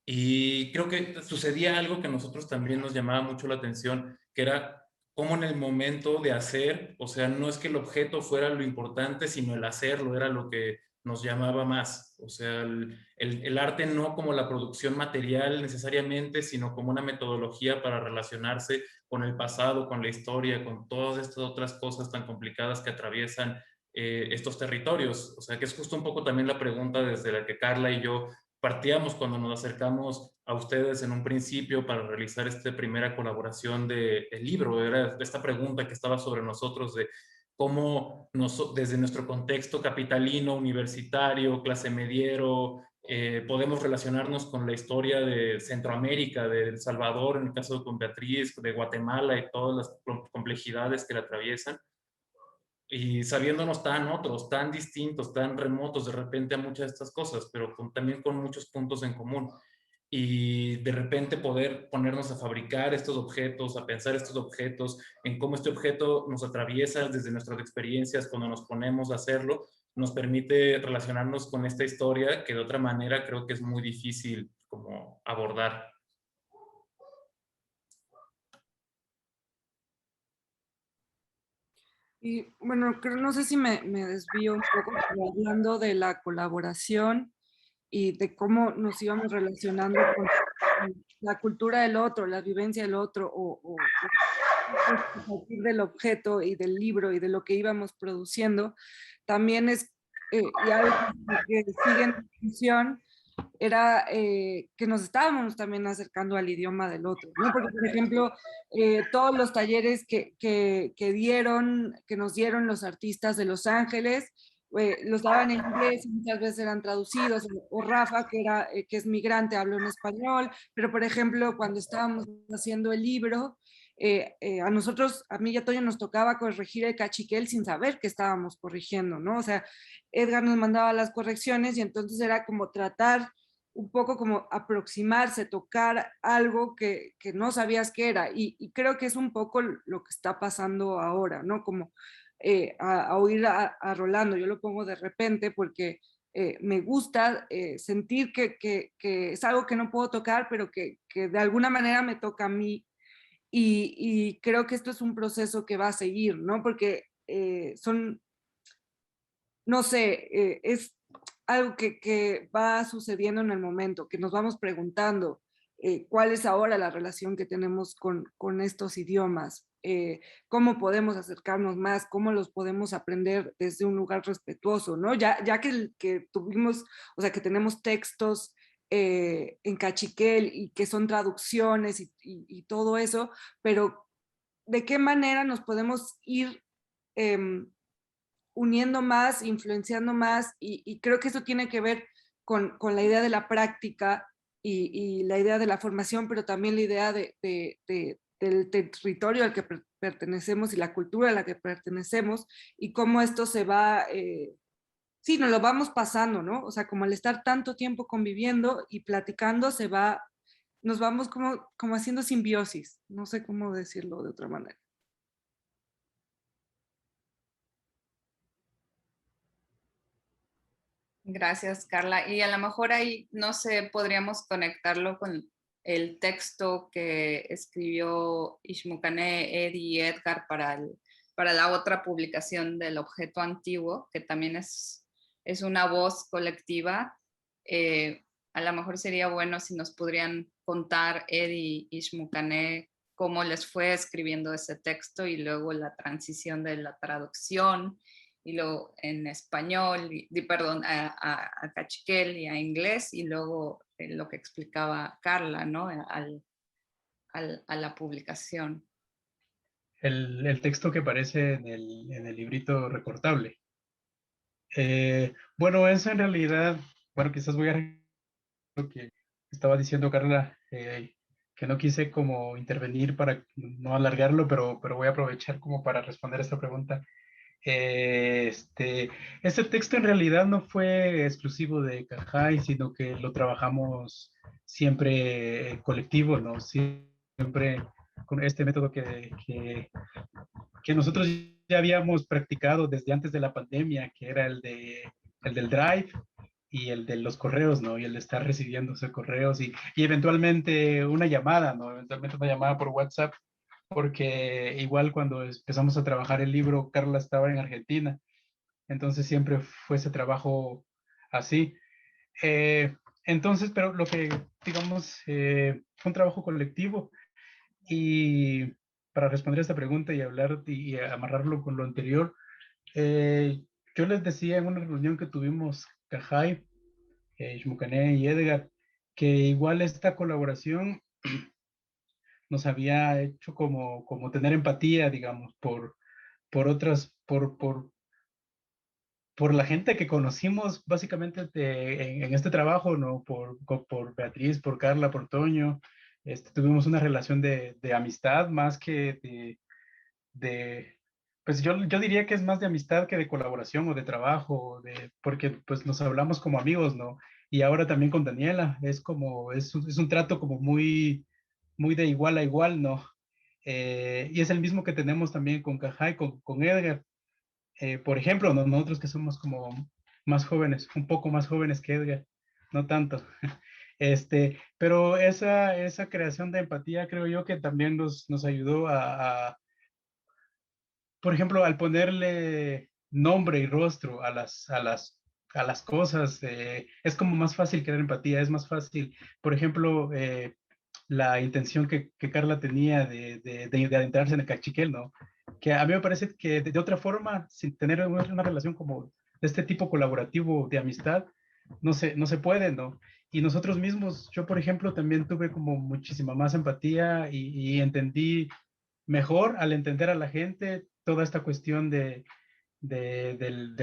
Speaker 10: Y creo que sucedía algo que a nosotros también nos llamaba mucho la atención, que era cómo en el momento de hacer, o sea, no es que el objeto fuera lo importante, sino el hacerlo era lo que nos llamaba más. O sea, el arte no como la producción material necesariamente, sino como una metodología para relacionarse con el pasado, con la historia, con todas estas otras cosas tan complicadas que atraviesan estos territorios. O sea, que es justo un poco también la pregunta desde la que Carla y yo partíamos cuando nos acercamos a ustedes en un principio para realizar esta primera colaboración del libro. Era esta pregunta que estaba sobre nosotros de cómo desde nuestro contexto capitalino, universitario, clase mediero, podemos relacionarnos con la historia de Centroamérica, de El Salvador, en el caso de con Beatriz, de Guatemala y todas las complejidades que la atraviesan. Y sabiéndonos tan otros, tan distintos, tan remotos de repente a muchas de estas cosas, pero también con muchos puntos en común. Y de repente poder ponernos a fabricar estos objetos, a pensar estos objetos, en cómo este objeto nos atraviesa desde nuestras experiencias cuando nos ponemos a hacerlo, nos permite relacionarnos con esta historia que de otra manera creo que es muy difícil como abordar.
Speaker 11: Y bueno, no sé si me desvío un poco, pero hablando de la colaboración y de cómo nos íbamos relacionando con la cultura del otro, la vivencia del otro, o a partir del objeto y del libro y de lo que íbamos produciendo, también es, y algo que sigue en discusión, era que nos estábamos también acercando al idioma del otro, ¿no? Porque, por ejemplo, todos los talleres que nos dieron los artistas de Los Ángeles, los daban en inglés, muchas veces eran traducidos, o Rafa, que es migrante, habló en español, pero por ejemplo, cuando estábamos haciendo el libro, a mí y a Toño nos tocaba corregir el cachiquel sin saber que estábamos corrigiendo, ¿no? O sea, Edgar nos mandaba las correcciones y entonces era como tratar un poco como aproximarse, tocar algo que no sabías qué era. Y creo que es un poco lo que está pasando ahora, ¿no? Como a oír a Rolando, yo lo pongo de repente porque me gusta sentir que es algo que no puedo tocar, pero que de alguna manera me toca a mí. Y creo que esto es un proceso que va a seguir, ¿no? Porque no sé, es algo que va sucediendo en el momento, que nos vamos preguntando cuál es ahora la relación que tenemos con estos idiomas, cómo podemos acercarnos más, cómo los podemos aprender desde un lugar respetuoso, ¿no? Ya que tuvimos, o sea, que tenemos textos en cachiquel y que son traducciones y todo eso, pero ¿de qué manera nos podemos ir uniendo más, influenciando más, y creo que eso tiene que ver con la idea de la práctica y la idea de la formación, pero también la idea del territorio al que pertenecemos y la cultura a la que pertenecemos, y cómo esto se va, sí, nos lo vamos pasando, ¿no? O sea, como al estar tanto tiempo conviviendo y platicando, nos vamos como haciendo simbiosis, no sé cómo decirlo de otra manera.
Speaker 4: Gracias, Carla. Y a lo mejor ahí, no sé, podríamos conectarlo con el texto que escribió Ishmukane, Eddie y Edgar para la otra publicación del objeto antiguo, que también es una voz colectiva. A lo mejor sería bueno si nos podrían contar Eddie y Ishmukane cómo les fue escribiendo ese texto y luego la transición de la traducción y luego en español, perdón, a cachiquel y a inglés, y luego lo que explicaba Carla, ¿no? A la publicación.
Speaker 9: El texto que aparece en el librito recortable. Bueno, eso en realidad, bueno, quizás voy a lo que estaba diciendo Carla, que no quise como intervenir para no alargarlo, pero voy a aprovechar como para responder esta pregunta. Este texto en realidad no fue exclusivo de Cajay, sino que lo trabajamos siempre colectivo, ¿no? Siempre con este método que nosotros ya habíamos practicado desde antes de la pandemia, que era el del Drive y el de los correos, ¿no? Y el de estar recibiendo esos correos y eventualmente una llamada, ¿no? Eventualmente una llamada por WhatsApp, porque igual cuando empezamos a trabajar el libro, Carla estaba en Argentina, entonces siempre fue ese trabajo así. Entonces, pero lo que, digamos, fue un trabajo colectivo, y para responder esta pregunta y hablar y amarrarlo con lo anterior, yo les decía en una reunión que tuvimos, Cajay, Ishmukane y Edgar, que igual esta colaboración nos había hecho como tener empatía, digamos, por otras, por la gente que conocimos básicamente en este trabajo, ¿no? Por Beatriz, por Carla, por Toño. Tuvimos una relación de amistad más que pues yo diría que es más de amistad que de colaboración o de trabajo, porque pues nos hablamos como amigos, ¿no? Y ahora también con Daniela, es un trato como muy de igual a igual, ¿no? Y es el mismo que tenemos también con Cajay, con Edgar. Por ejemplo, nosotros que somos como más jóvenes, un poco más jóvenes que Edgar, no tanto. Pero esa creación de empatía creo yo que también nos ayudó por ejemplo, al ponerle nombre y rostro a las cosas, es como más fácil crear empatía, es más fácil. Por ejemplo, la intención que Carla tenía de adentrarse en el cachiquel, ¿no? Que a mí me parece que de otra forma, sin tener una relación como de este tipo colaborativo de amistad, no se puede, ¿no? Y nosotros mismos, yo por ejemplo, también tuve como muchísima más empatía y entendí mejor al entender a la gente toda esta cuestión del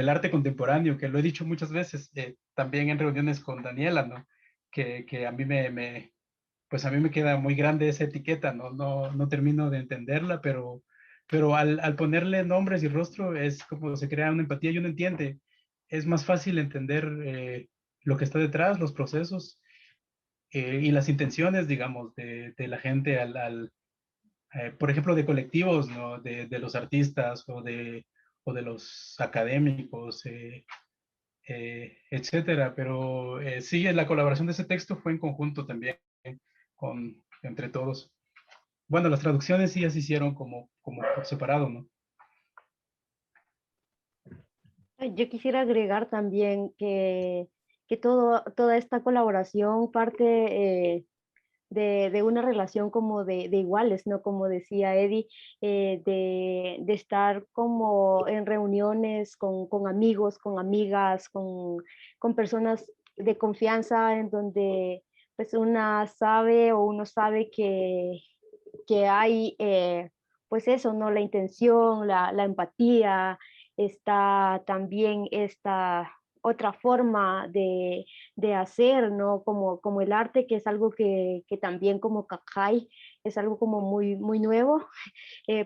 Speaker 9: arte contemporáneo, que lo he dicho muchas veces, también en reuniones con Daniela, ¿no? Que a mí pues a mí me queda muy grande esa etiqueta, no termino de entenderla, pero al ponerle nombres y rostro es como se crea una empatía y uno entiende. Es más fácil entender lo que está detrás, los procesos y las intenciones, digamos, de la gente por ejemplo, de colectivos, ¿no? De los artistas o de los académicos, etcétera. Pero sí, la colaboración de ese texto fue en conjunto también, entre todos. Bueno, las traducciones sí ya se hicieron como por separado, ¿no?
Speaker 8: Yo quisiera agregar también que toda esta colaboración parte de una relación como de iguales, ¿no? Como decía Eddie, de estar como en reuniones con amigos, con amigas, con personas de confianza en donde pues una sabe o uno sabe que hay pues eso, ¿no? La intención, la empatía, está también esta otra forma de hacer, ¿no? Como el arte, que es algo que también como Cacay es algo como muy nuevo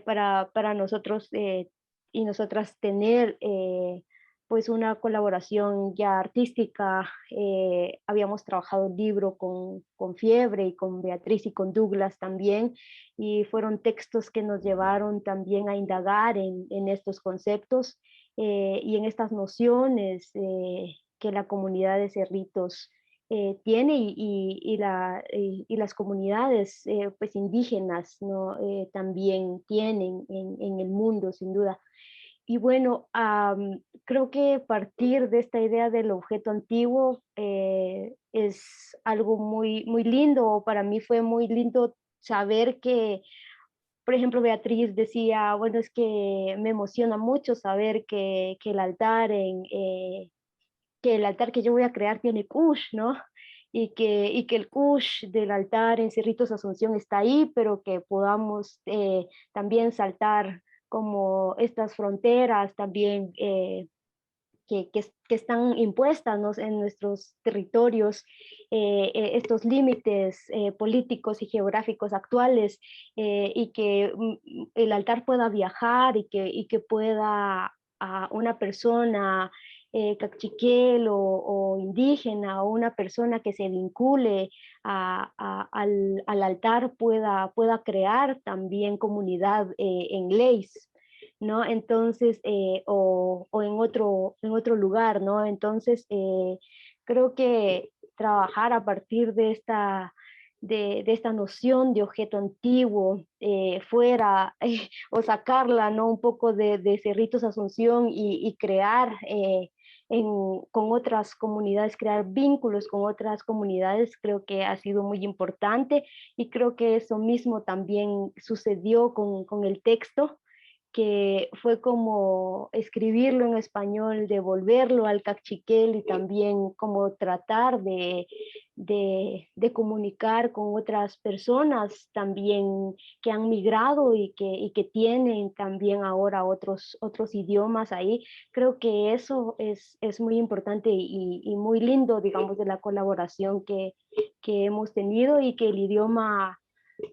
Speaker 8: para nosotros y nosotras tener pues una colaboración ya artística. Habíamos trabajado el libro con Fiebre y con Beatriz y con Douglas también, y fueron textos que nos llevaron también a indagar en estos conceptos y en estas nociones que la comunidad de Cerritos tiene y las comunidades pues indígenas, ¿no? También tienen en el mundo, sin duda. Y bueno, creo que partir de esta idea del objeto antiguo es algo muy lindo. Para mí fue muy lindo saber que, por ejemplo, Beatriz decía, bueno, es que me emociona mucho saber que el altar que el altar que yo voy a crear tiene kush, ¿no? Y que el kush del altar en Cerritos Asunción está ahí, pero que podamos también saltar como estas fronteras también que están impuestas, ¿no? En nuestros territorios, estos límites políticos y geográficos actuales, y que el altar pueda viajar y que pueda a una persona cachiquel o indígena o una persona que se vincule al altar pueda crear también comunidad en leyes, ¿no? Entonces, o en otro lugar, ¿no? Entonces, creo que trabajar a partir de esta noción de objeto antiguo fuera o sacarla, ¿no? Un poco de Cerritos Asunción y crear con otras comunidades, crear vínculos con otras comunidades, creo que ha sido muy importante, y creo que eso mismo también sucedió con el texto, que fue como escribirlo en español, devolverlo al cachiquel y también como tratar de comunicar con otras personas también que han migrado y que tienen también ahora otros idiomas ahí. Creo que eso es muy importante y muy lindo, digamos, de la colaboración que hemos tenido, y que el idioma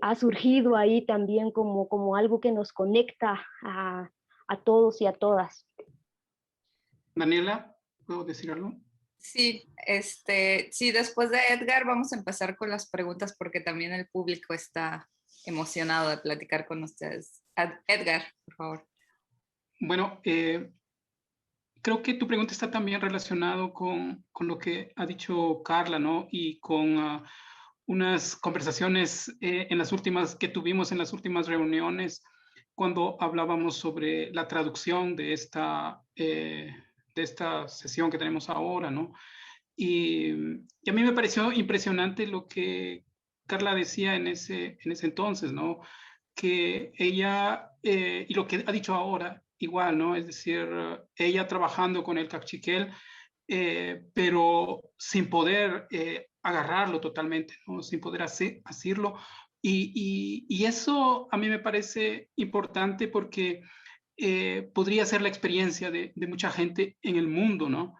Speaker 8: ha surgido ahí también como algo que nos conecta a todos y a todas.
Speaker 7: Daniela, ¿puedo decir algo?
Speaker 4: Sí, sí, después de Edgar vamos a empezar con las preguntas porque también el público está emocionado de platicar con ustedes. Edgar, por favor.
Speaker 7: Bueno, creo que tu pregunta está también relacionado con lo que ha dicho Carla, ¿no? Y con unas conversaciones que tuvimos en las últimas reuniones cuando hablábamos sobre la traducción de esta sesión que tenemos ahora, ¿no? Y a mí me pareció impresionante lo que Carla decía en ese entonces, ¿no? Que ella, y lo que ha dicho ahora, igual, ¿no? Es decir, ella trabajando con el cachiquel, pero sin poder agarrarlo totalmente, ¿no? Sin poder hacerlo. Y eso a mí me parece importante porque podría ser la experiencia de mucha gente en el mundo, ¿no?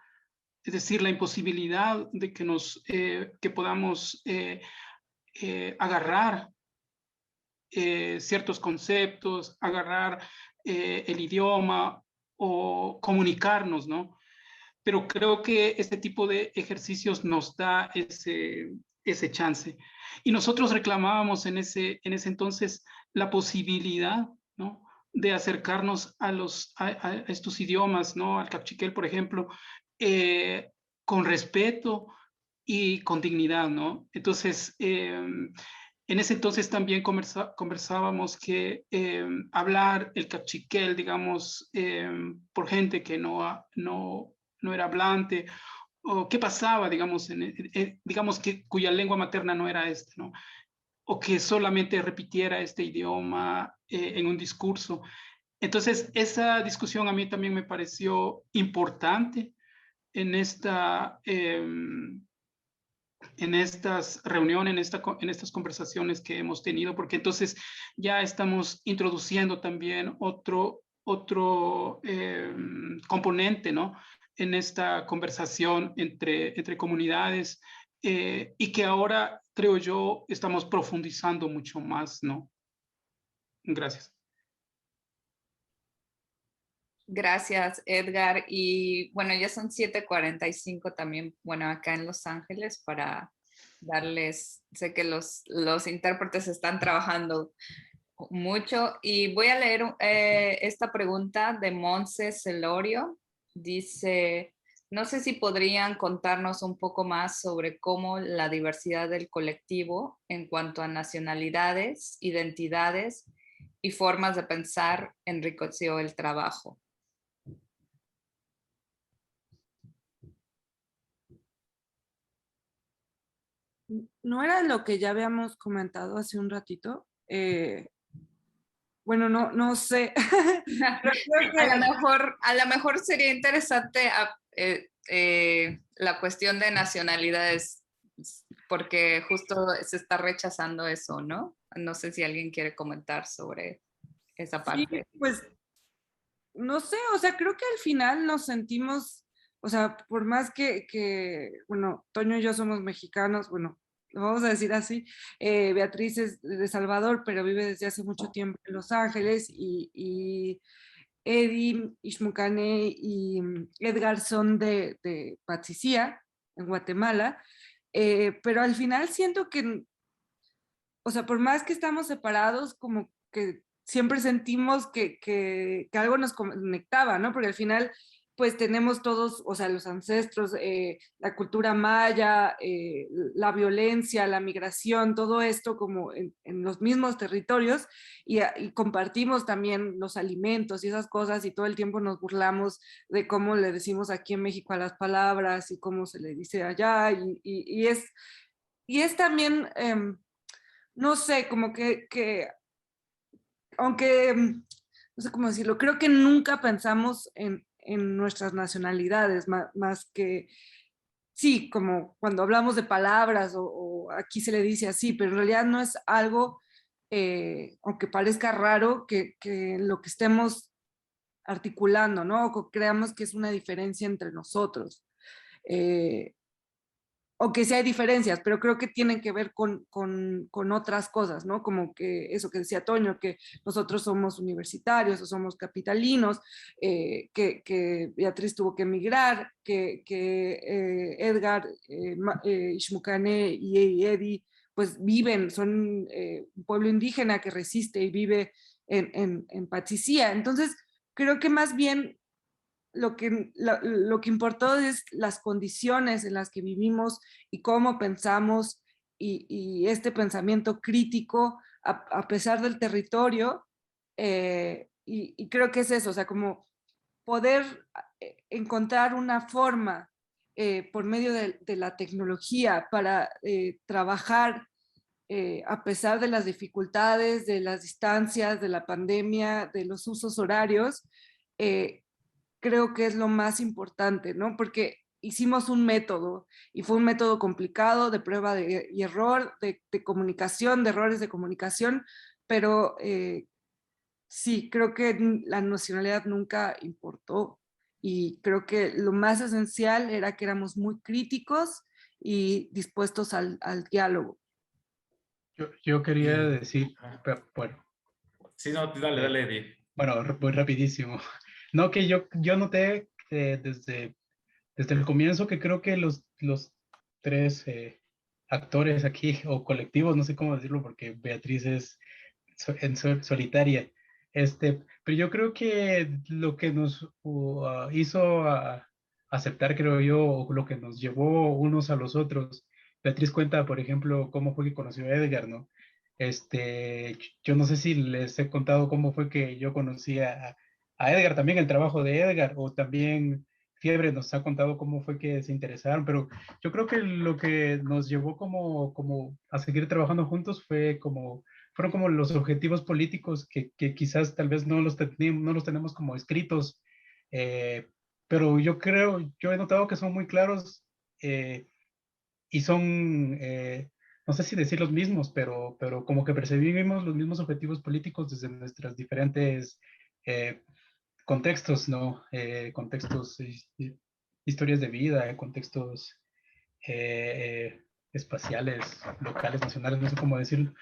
Speaker 7: Es decir, la imposibilidad de que podamos agarrar ciertos conceptos, agarrar el idioma o comunicarnos, ¿no? Pero creo que este tipo de ejercicios nos da ese chance. Y nosotros reclamábamos en ese entonces la posibilidad, ¿no? De acercarnos a estos idiomas, ¿no? Al cachiquel, por ejemplo, con respeto y con dignidad, ¿no? Entonces, en ese entonces también conversábamos que hablar el cachiquel, digamos, por gente que no era hablante, o qué pasaba, digamos, digamos que cuya lengua materna no era ¿no? O que solamente repitiera este idioma en un discurso. Entonces, esa discusión a mí también me pareció importante en estas reuniones, en estas conversaciones que hemos tenido, porque entonces ya estamos introduciendo también otro componente, ¿no? En esta conversación entre comunidades y que ahora, creo yo, estamos profundizando mucho más, ¿no? Gracias.
Speaker 4: Gracias, Edgar. Y bueno, ya son 7:45 también, bueno, acá en Los Ángeles para darles, sé que los intérpretes están trabajando mucho y voy a leer esta pregunta de Monse Celorio. Dice, no sé si podrían contarnos un poco más sobre cómo la diversidad del colectivo en cuanto a nacionalidades, identidades y formas de pensar enriqueció el trabajo.
Speaker 11: ¿No era lo que ya habíamos comentado hace un ratito? Bueno, no sé.
Speaker 4: A lo mejor sería interesante la cuestión de nacionalidades, porque justo se está rechazando eso, ¿no? No sé si alguien quiere comentar sobre esa parte.
Speaker 11: Sí, pues, no sé, o sea, creo que al final nos sentimos, o sea, por más que bueno, Toño y yo somos mexicanos, bueno, lo vamos a decir así, Beatriz es de Salvador, pero vive desde hace mucho tiempo en Los Ángeles, y Eddie, Ishmukane y Edgar son de Patsicía, en Guatemala, pero al final siento que, o sea, por más que estamos separados, como que siempre sentimos que algo nos conectaba, ¿no? Porque al final, pues tenemos todos, o sea, los ancestros, la cultura maya, la violencia, la migración, todo esto como en los mismos territorios y compartimos también los alimentos y esas cosas y todo el tiempo nos burlamos de cómo le decimos aquí en México a las palabras y cómo se le dice allá y es también... no sé, como que aunque, no sé cómo decirlo, creo que nunca pensamos en nuestras nacionalidades, más que, sí, como cuando hablamos de palabras o aquí se le dice así, pero en realidad no es algo, aunque parezca raro, que lo que estemos articulando, ¿no? O creamos que es una diferencia entre nosotros. O que sí hay diferencias, pero creo que tienen que ver con otras cosas, ¿no? Como que eso que decía Toño, que nosotros somos universitarios o somos capitalinos, que Beatriz tuvo que emigrar, que Edgar, Ishmukane y Eddie, pues viven, son un pueblo indígena que resiste y vive en Patsicía. Entonces, creo que más bien lo que importó es las condiciones en las que vivimos y cómo pensamos y este pensamiento crítico a pesar del territorio. Y creo que es eso, o sea, como poder encontrar una forma por medio de la tecnología para trabajar a pesar de las dificultades, de las distancias, de la pandemia, de los usos horarios, creo que es lo más importante, ¿no? Porque hicimos un método y fue un método complicado de prueba y error, de comunicación, de errores de comunicación, pero sí, creo que la nacionalidad nunca importó y creo que lo más esencial era que éramos muy críticos y dispuestos al diálogo.
Speaker 9: Yo quería decir, bueno.
Speaker 10: Sí, no, dale, Eddie.
Speaker 9: Bueno, muy rapidísimo. No, que yo noté desde el comienzo que creo que los tres actores aquí, o colectivos, no sé cómo decirlo, porque Beatriz es solitaria, pero yo creo que lo que nos hizo aceptar, creo yo, o lo que nos llevó unos a los otros, Beatriz cuenta, por ejemplo, cómo fue que conoció a Edgar, ¿no? Yo no sé si les he contado cómo fue que yo conocí a Edgar, también el trabajo de Edgar, o también Fiebre nos ha contado cómo fue que se interesaron, pero yo creo que lo que nos llevó como a seguir trabajando juntos fueron como los objetivos políticos que quizás tal vez no los tenemos como escritos, pero yo he notado que son muy claros y son, no sé si decir los mismos, pero como que percibimos los mismos objetivos políticos desde nuestras diferentes contextos, ¿no? Contextos, historias de vida, contextos espaciales, locales, nacionales, no sé cómo decirlo.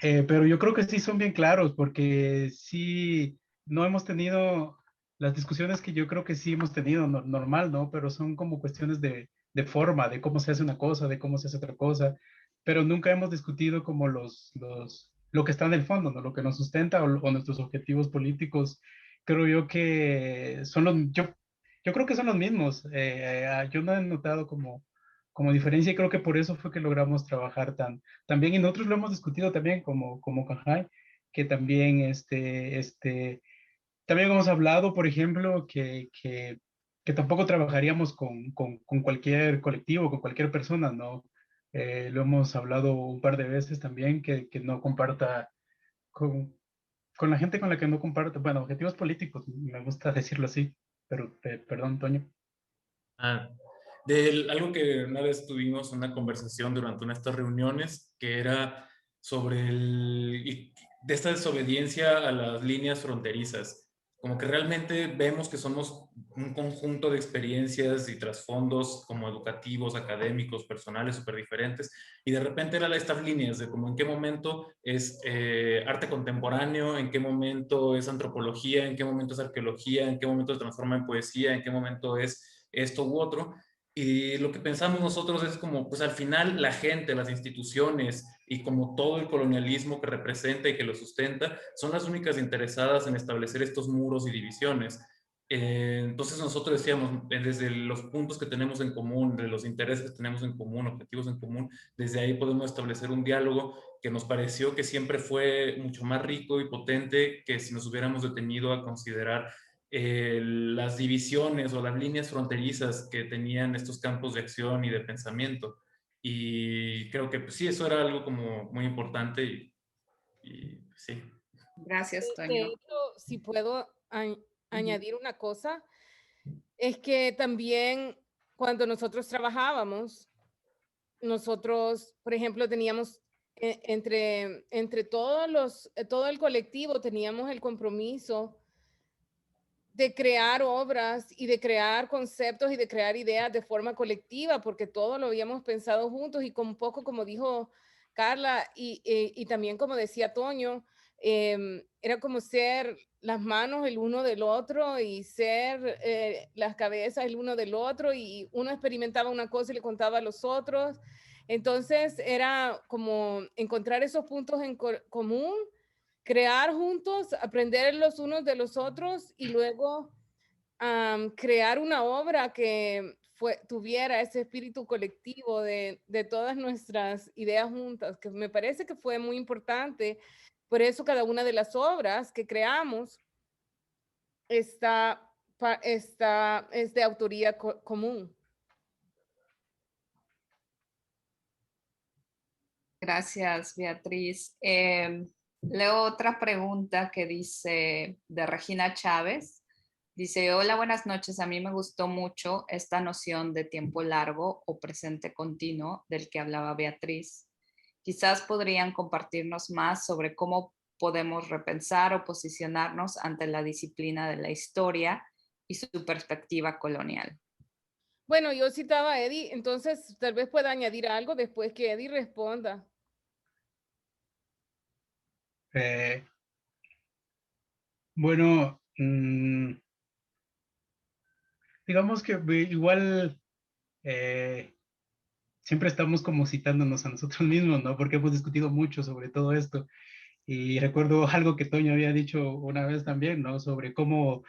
Speaker 9: Pero yo creo que sí son bien claros, porque sí, no hemos tenido las discusiones que yo creo que sí hemos tenido normal, ¿no? Pero son como cuestiones de forma, de cómo se hace una cosa, de cómo se hace otra cosa, pero nunca hemos discutido como lo que está en el fondo, ¿no? Lo que nos sustenta o nuestros objetivos políticos. Creo yo que son yo creo que son los mismos. Yo no he notado como diferencia y creo que por eso fue que logramos trabajar también, y nosotros lo hemos discutido también como Cajay, que también también hemos hablado, por ejemplo, que tampoco trabajaríamos con cualquier colectivo, con cualquier persona, ¿no? Lo hemos hablado un par de veces también, que no comparta con la gente con la que no comparta, bueno, objetivos políticos, me gusta decirlo así, pero perdón, Toño.
Speaker 10: Algo que una vez tuvimos una conversación durante una de estas reuniones, que era sobre de esta desobediencia a las líneas fronterizas. Como que realmente vemos que somos un conjunto de experiencias y trasfondos como educativos, académicos, personales, súper diferentes, y de repente eran estas líneas de como en qué momento es arte contemporáneo, en qué momento es antropología, en qué momento es arqueología, en qué momento se transforma en poesía, en qué momento es esto u otro. Y lo que pensamos nosotros es como, pues al final la gente, las instituciones y como todo el colonialismo que representa y que lo sustenta, son las únicas interesadas en establecer estos muros y divisiones. Entonces nosotros decíamos, desde los puntos que tenemos en común, de los intereses que tenemos en común, objetivos en común, desde ahí podemos establecer un diálogo que nos pareció que siempre fue mucho más rico y potente que si nos hubiéramos detenido a considerar las divisiones o las líneas fronterizas que tenían estos campos de acción y de pensamiento. Y creo que pues, sí, eso era algo como muy importante y sí.
Speaker 12: Gracias, Toño. De hecho, si puedo añadir una cosa, es que también cuando nosotros trabajábamos, nosotros, por ejemplo, teníamos entre todo el colectivo, teníamos el compromiso de crear obras y de crear conceptos y de crear ideas de forma colectiva, porque todo lo habíamos pensado juntos y con un poco, como dijo Carla, y también como decía Toño, era como ser las manos el uno del otro y ser las cabezas el uno del otro, y uno experimentaba una cosa y le contaba a los otros. Entonces era como encontrar esos puntos en común, crear juntos, aprender los unos de los otros y luego crear una obra que tuviera ese espíritu colectivo de todas nuestras ideas juntas, que me parece que fue muy importante. Por eso cada una de las obras que creamos es de autoría común.
Speaker 4: Gracias, Beatriz. Leo otra pregunta que dice de Regina Chávez. Dice, hola, buenas noches. A mí me gustó mucho esta noción de tiempo largo o presente continuo del que hablaba Beatriz. Quizás podrían compartirnos más sobre cómo podemos repensar o posicionarnos ante la disciplina de la historia y su perspectiva colonial.
Speaker 12: Bueno, yo citaba a Eddie, entonces tal vez pueda añadir algo después que Eddie responda.
Speaker 9: Bueno, digamos que igual siempre estamos como citándonos a nosotros mismos, ¿no? Porque hemos discutido mucho sobre todo esto. Y recuerdo algo que Toño había dicho una vez también, ¿no? Sobre cómo,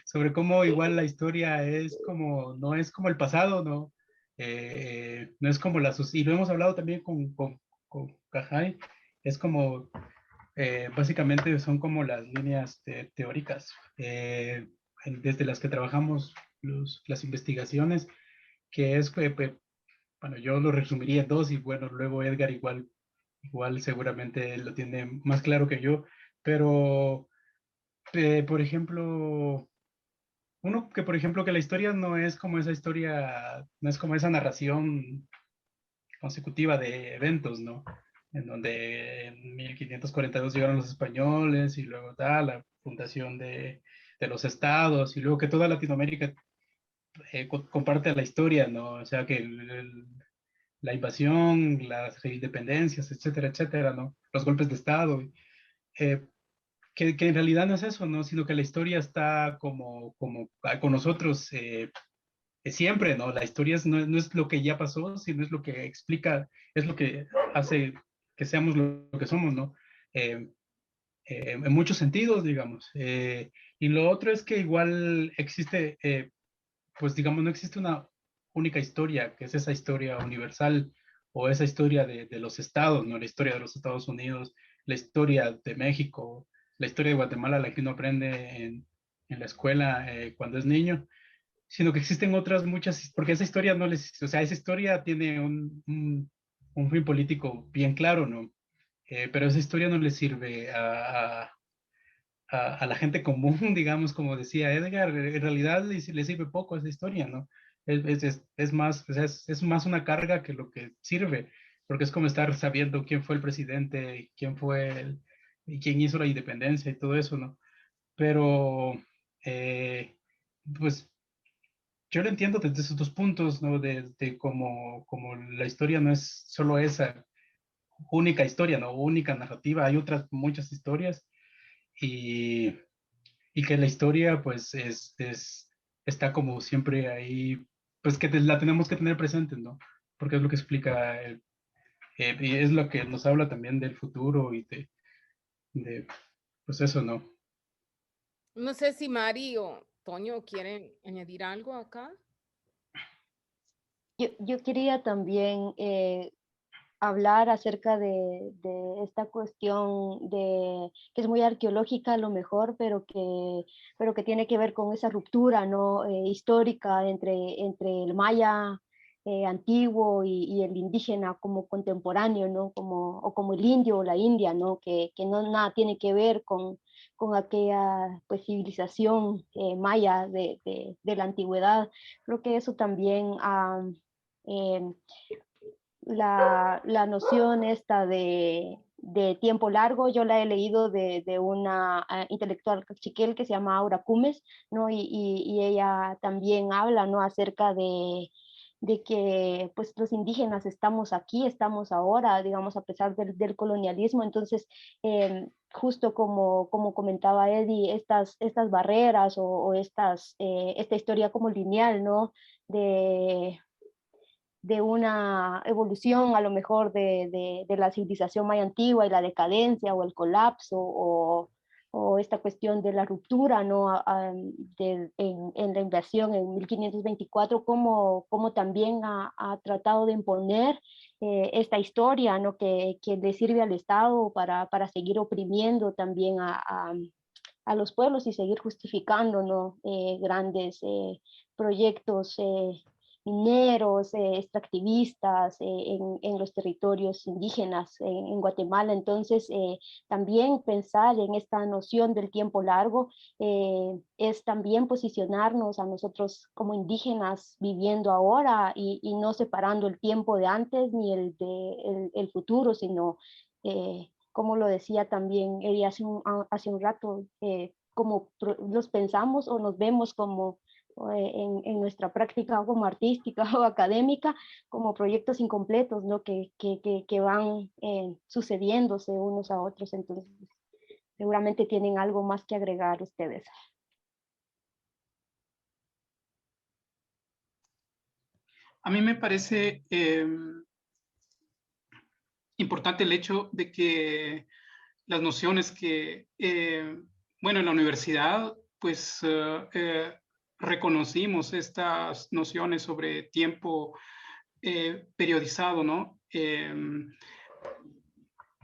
Speaker 9: sobre cómo igual la historia es como, no es como el pasado, ¿no? No es como y lo hemos hablado también con Cajay, es como, básicamente son como las líneas teóricas desde las que trabajamos las investigaciones, que es, bueno, yo lo resumiría en dos y bueno, luego Edgar igual seguramente lo tiene más claro que yo, pero por ejemplo, por ejemplo que la historia no es como esa historia, no es como esa narración consecutiva de eventos, ¿no? En donde en 1542 llegaron los españoles y luego la fundación de los estados, y luego que toda Latinoamérica comparte la historia, ¿no? O sea, que la invasión, las independencias, etcétera, etcétera, ¿no? Los golpes de estado, que en realidad no es eso, ¿no? Sino que la historia está como con nosotros siempre, ¿no? La historia no es lo que ya pasó, sino es lo que explica, es lo que hace que seamos lo que somos, ¿no? En muchos sentidos, digamos. Y lo otro es que igual existe, pues digamos, no existe una única historia, que es esa historia universal o esa historia de los estados, ¿no? La historia de los Estados Unidos, la historia de México, la historia de Guatemala, la que uno aprende en la escuela cuando es niño, sino que existen otras muchas, porque esa historia no les, o sea, esa historia tiene un fin político bien claro, ¿no? Pero esa historia no le sirve a la gente común, digamos, como decía Edgar, en realidad le sirve poco esa historia, ¿no? Es más, o sea, es más una carga que lo que sirve, porque es como estar sabiendo quién fue el presidente, quién fue y quién hizo la independencia y todo eso, ¿no? Pero, pues, yo lo entiendo desde esos dos puntos, ¿no? De como la historia no es solo esa única historia, ¿no? Única narrativa, hay otras muchas historias y que la historia pues está como siempre ahí, pues que la tenemos que tener presente, ¿no? Porque es lo que explica, y es lo que nos habla también del futuro y pues eso, ¿no?
Speaker 12: No sé si Mari o Toño quieren añadir algo acá.
Speaker 8: Yo quería también hablar acerca de esta cuestión que es muy arqueológica a lo mejor, pero que tiene que ver con esa ruptura, ¿no? Histórica entre el maya antiguo y el indígena como contemporáneo, ¿no? O como el indio o la india, ¿no? Que no nada tiene que ver con aquella pues, civilización maya de la antigüedad. Creo que eso también la noción esta de tiempo largo, yo la he leído de una intelectual cachiquel que se llama Aura Cumes, ¿no? Y ella también habla, ¿no? Acerca de que pues los indígenas estamos aquí, estamos ahora, digamos, a pesar del colonialismo. Entonces, justo como comentaba Eddie, estas barreras o esta historia como lineal, ¿no? De una evolución a lo mejor de la civilización maya antigua y la decadencia o el colapso o esta cuestión de la ruptura, ¿no? En la invasión en 1524, como también ha tratado de imponer esta historia, ¿no? Que le sirve al Estado para seguir oprimiendo también a los pueblos y seguir justificando, ¿no? Grandes proyectos mineros, extractivistas en los territorios indígenas en Guatemala. Entonces, también pensar en esta noción del tiempo largo es también posicionarnos a nosotros como indígenas viviendo ahora y no separando el tiempo de antes ni el futuro, sino, como lo decía también Eri hace un rato, como los pensamos o nos vemos como en nuestra práctica como artística o académica, como proyectos incompletos, ¿no? que van sucediéndose unos a otros. Entonces, seguramente tienen algo más que agregar ustedes.
Speaker 7: A mí me parece importante el hecho de que las nociones que, bueno, en la universidad, pues reconocimos estas nociones sobre tiempo periodizado, ¿no?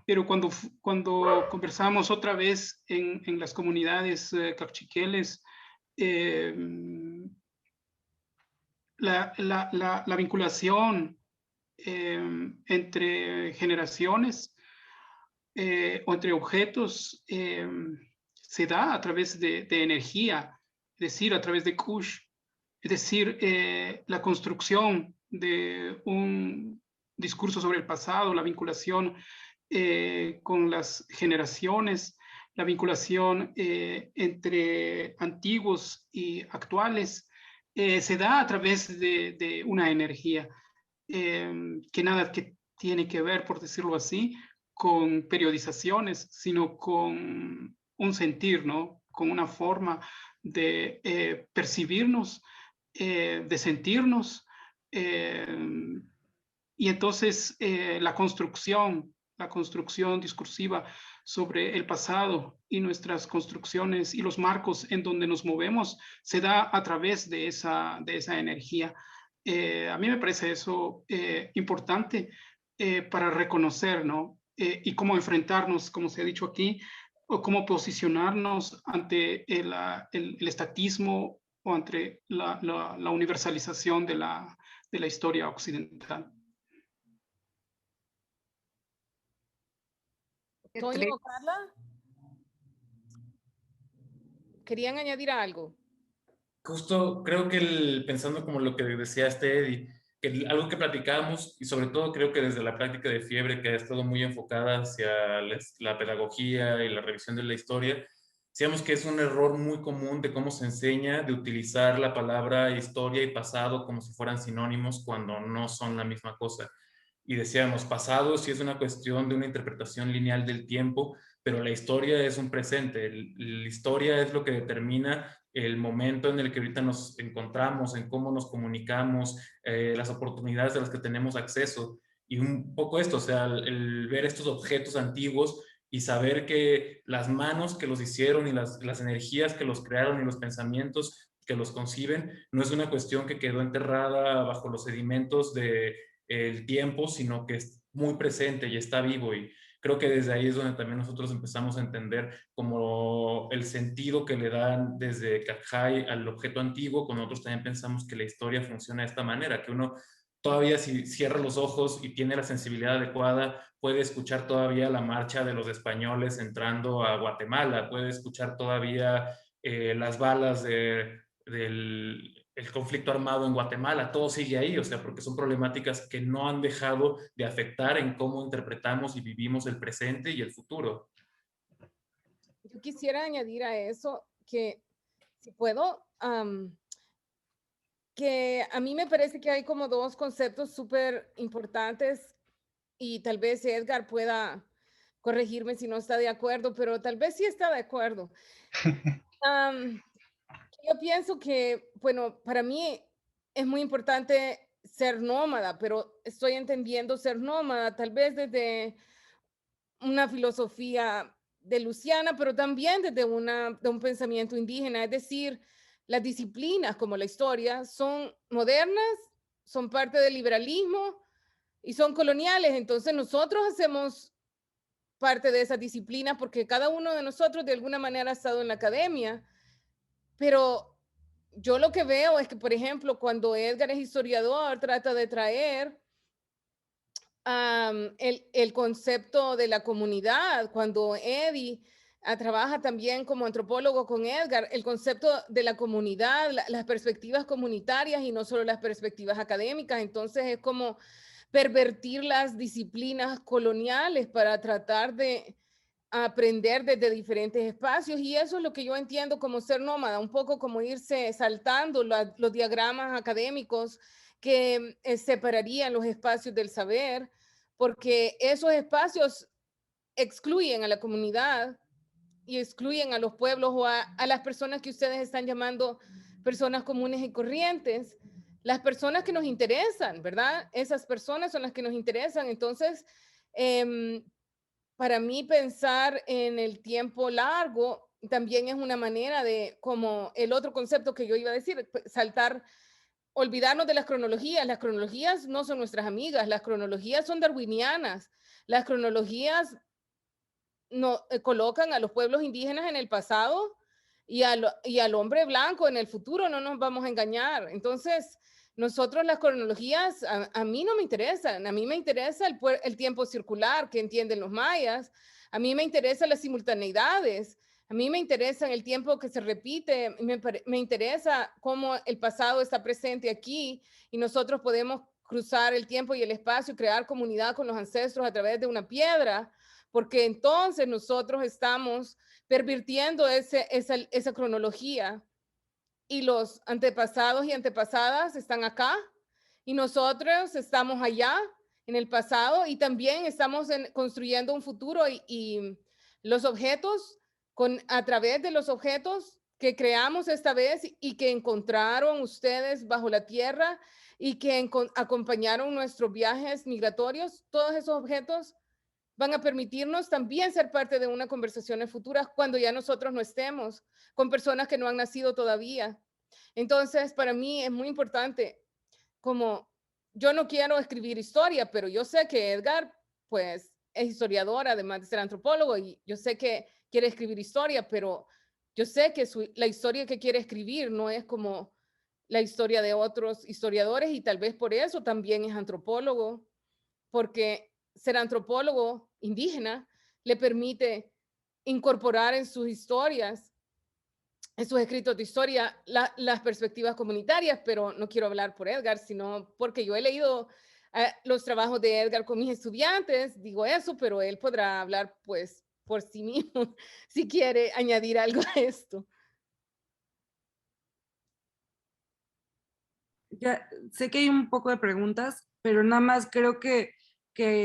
Speaker 7: Pero cuando conversamos otra vez en las comunidades cachiqueles, la vinculación entre generaciones o entre objetos se da a través de energía, es decir, a través de Kush, es decir, la construcción de un discurso sobre el pasado, la vinculación con las generaciones, la vinculación entre antiguos y actuales se da a través de una energía que nada que tiene que ver, por decirlo así, con periodizaciones, sino con un sentir, ¿no? Con una forma de percibirnos, de sentirnos, y entonces la construcción discursiva sobre el pasado y nuestras construcciones y los marcos en donde nos movemos se da a través de esa energía. A mí me parece eso importante para reconocer, ¿no? Y cómo enfrentarnos, como se ha dicho aquí, o cómo posicionarnos ante el estatismo o ante la universalización de la historia occidental.
Speaker 12: Toño o Carla, ¿querían añadir algo?
Speaker 10: Justo creo que pensando como lo que decía Eddie, que algo que platicábamos, y sobre todo creo que desde la práctica de Fiebre, que ha estado muy enfocada hacia la pedagogía y la revisión de la historia, decíamos que es un error muy común de cómo se enseña de utilizar la palabra historia y pasado como si fueran sinónimos cuando no son la misma cosa. Y decíamos, pasado sí es una cuestión de una interpretación lineal del tiempo, pero la historia es un presente. La historia es lo que determina el momento en el que ahorita nos encontramos, en cómo nos comunicamos, las oportunidades a las que tenemos acceso. Y un poco esto, o sea, el ver estos objetos antiguos y saber que las manos que los hicieron y las energías que los crearon y los pensamientos que los conciben, no es una cuestión que quedó enterrada bajo los sedimentos del tiempo, sino que es muy presente y está vivo. Y creo que desde ahí es donde también nosotros empezamos a entender como el sentido que le dan desde Cajay al objeto antiguo, cuando nosotros también pensamos que la historia funciona de esta manera, que uno todavía si cierra los ojos y tiene la sensibilidad adecuada, puede escuchar todavía la marcha de los españoles entrando a Guatemala, puede escuchar todavía las balas del conflicto armado en Guatemala, todo sigue ahí, o sea, porque son problemáticas que no han dejado de afectar en cómo interpretamos y vivimos el presente y el futuro.
Speaker 12: Yo quisiera añadir a eso que, si puedo, que a mí me parece que hay como dos conceptos súper importantes y tal vez Edgar pueda corregirme si no está de acuerdo, pero tal vez sí está de acuerdo. Yo pienso que, bueno, para mí es muy importante ser nómada, pero estoy entendiendo ser nómada tal vez desde una filosofía de Luciana, pero también desde de un pensamiento indígena, es decir, las disciplinas como la historia son modernas, son parte del liberalismo y son coloniales, entonces nosotros hacemos parte de esas disciplinas porque cada uno de nosotros de alguna manera ha estado en la academia, pero yo lo que veo es que, por ejemplo, cuando Edgar es historiador, trata de traer el concepto de la comunidad, cuando Eddie trabaja también como antropólogo con Edgar, el concepto de la comunidad, las perspectivas comunitarias y no solo las perspectivas académicas, entonces es como pervertir las disciplinas coloniales para tratar de aprender desde diferentes espacios y eso es lo que yo entiendo como ser nómada, un poco como irse saltando los diagramas académicos que separarían los espacios del saber, porque esos espacios excluyen a la comunidad y excluyen a los pueblos o a las personas que ustedes están llamando personas comunes y corrientes, las personas que nos interesan, ¿verdad? Esas personas son las que nos interesan. Entonces, para mí pensar en el tiempo largo también es una manera de, como el otro concepto que yo iba a decir, saltar, olvidarnos de las cronologías no son nuestras amigas, las cronologías son darwinianas, las cronologías no, colocan a los pueblos indígenas en el pasado y al hombre blanco en el futuro, no nos vamos a engañar. Entonces, nosotros las cronologías a mí no me interesan, a mí me interesa el tiempo circular que entienden los mayas, a mí me interesan las simultaneidades, a mí me interesa el tiempo que se repite, me interesa cómo el pasado está presente aquí y nosotros podemos cruzar el tiempo y el espacio, crear comunidad con los ancestros a través de una piedra, porque entonces nosotros estamos pervirtiendo esa cronología y los antepasados y antepasadas están acá y nosotros estamos allá en el pasado y también estamos construyendo un futuro y los objetos, a través de los objetos que creamos esta vez y que encontraron ustedes bajo la tierra y que acompañaron nuestros viajes migratorios, todos esos objetos van a permitirnos también ser parte de una conversación en futuras cuando ya nosotros no estemos con personas que no han nacido todavía. Entonces, para mí es muy importante, como yo no quiero escribir historia, pero yo sé que Edgar, pues, es historiador, además de ser antropólogo, y yo sé que quiere escribir historia, pero yo sé que la historia que quiere escribir no es como la historia de otros historiadores y tal vez por eso también es antropólogo, porque ser antropólogo indígena le permite incorporar en sus historias, en sus escritos de historia, las perspectivas comunitarias, pero no quiero hablar por Edgar, sino porque yo he leído los trabajos de Edgar con mis estudiantes, digo eso, pero él podrá hablar pues por sí mismo si quiere añadir algo a esto.
Speaker 11: Ya sé que hay un poco de preguntas, pero nada más creo que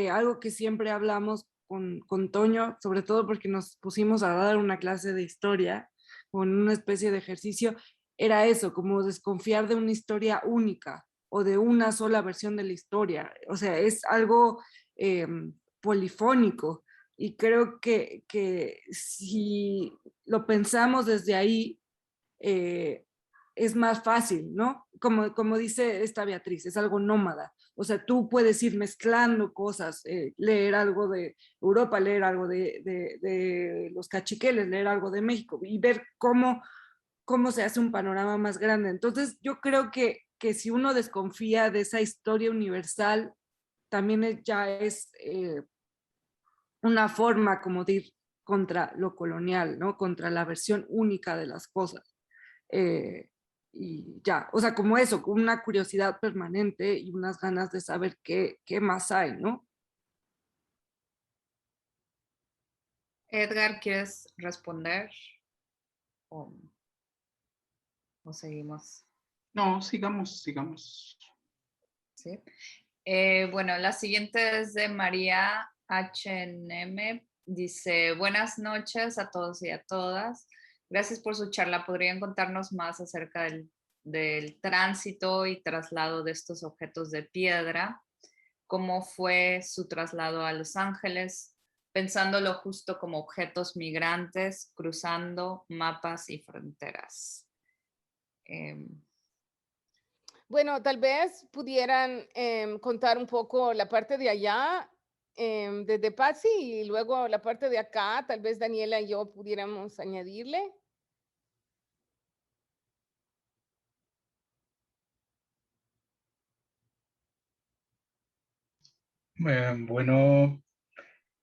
Speaker 11: algo que siempre hablamos con Toño, sobre todo porque nos pusimos a dar una clase de historia con una especie de ejercicio, era eso, como desconfiar de una historia única o de una sola versión de la historia. O sea, es algo polifónico y creo que si lo pensamos desde ahí, es más fácil, ¿no? Como dice esta Beatriz, es algo nómada. O sea, tú puedes ir mezclando cosas, leer algo de Europa, leer algo de los cachiqueles, leer algo de México y ver cómo se hace un panorama más grande. Entonces, yo creo que si uno desconfía de esa historia universal, también ya es una forma como de ir contra lo colonial, ¿no? Contra la versión única de las cosas. Y ya, o sea, como eso, con una curiosidad permanente y unas ganas de saber qué más hay, ¿no?
Speaker 4: Edgar, ¿quieres responder? ¿O seguimos?
Speaker 7: No, sigamos.
Speaker 4: ¿Sí? Bueno, la siguiente es de María H&M. Dice, buenas noches a todos y a todas. Gracias por su charla. ¿Podrían contarnos más acerca del tránsito y traslado de estos objetos de piedra? ¿Cómo fue su traslado a Los Ángeles? Pensándolo justo como objetos migrantes, cruzando mapas y fronteras.
Speaker 12: Bueno, tal vez pudieran contar un poco la parte de allá, desde Patsy, y luego la parte de acá, tal vez Daniela y yo pudiéramos añadirle.
Speaker 9: Bueno,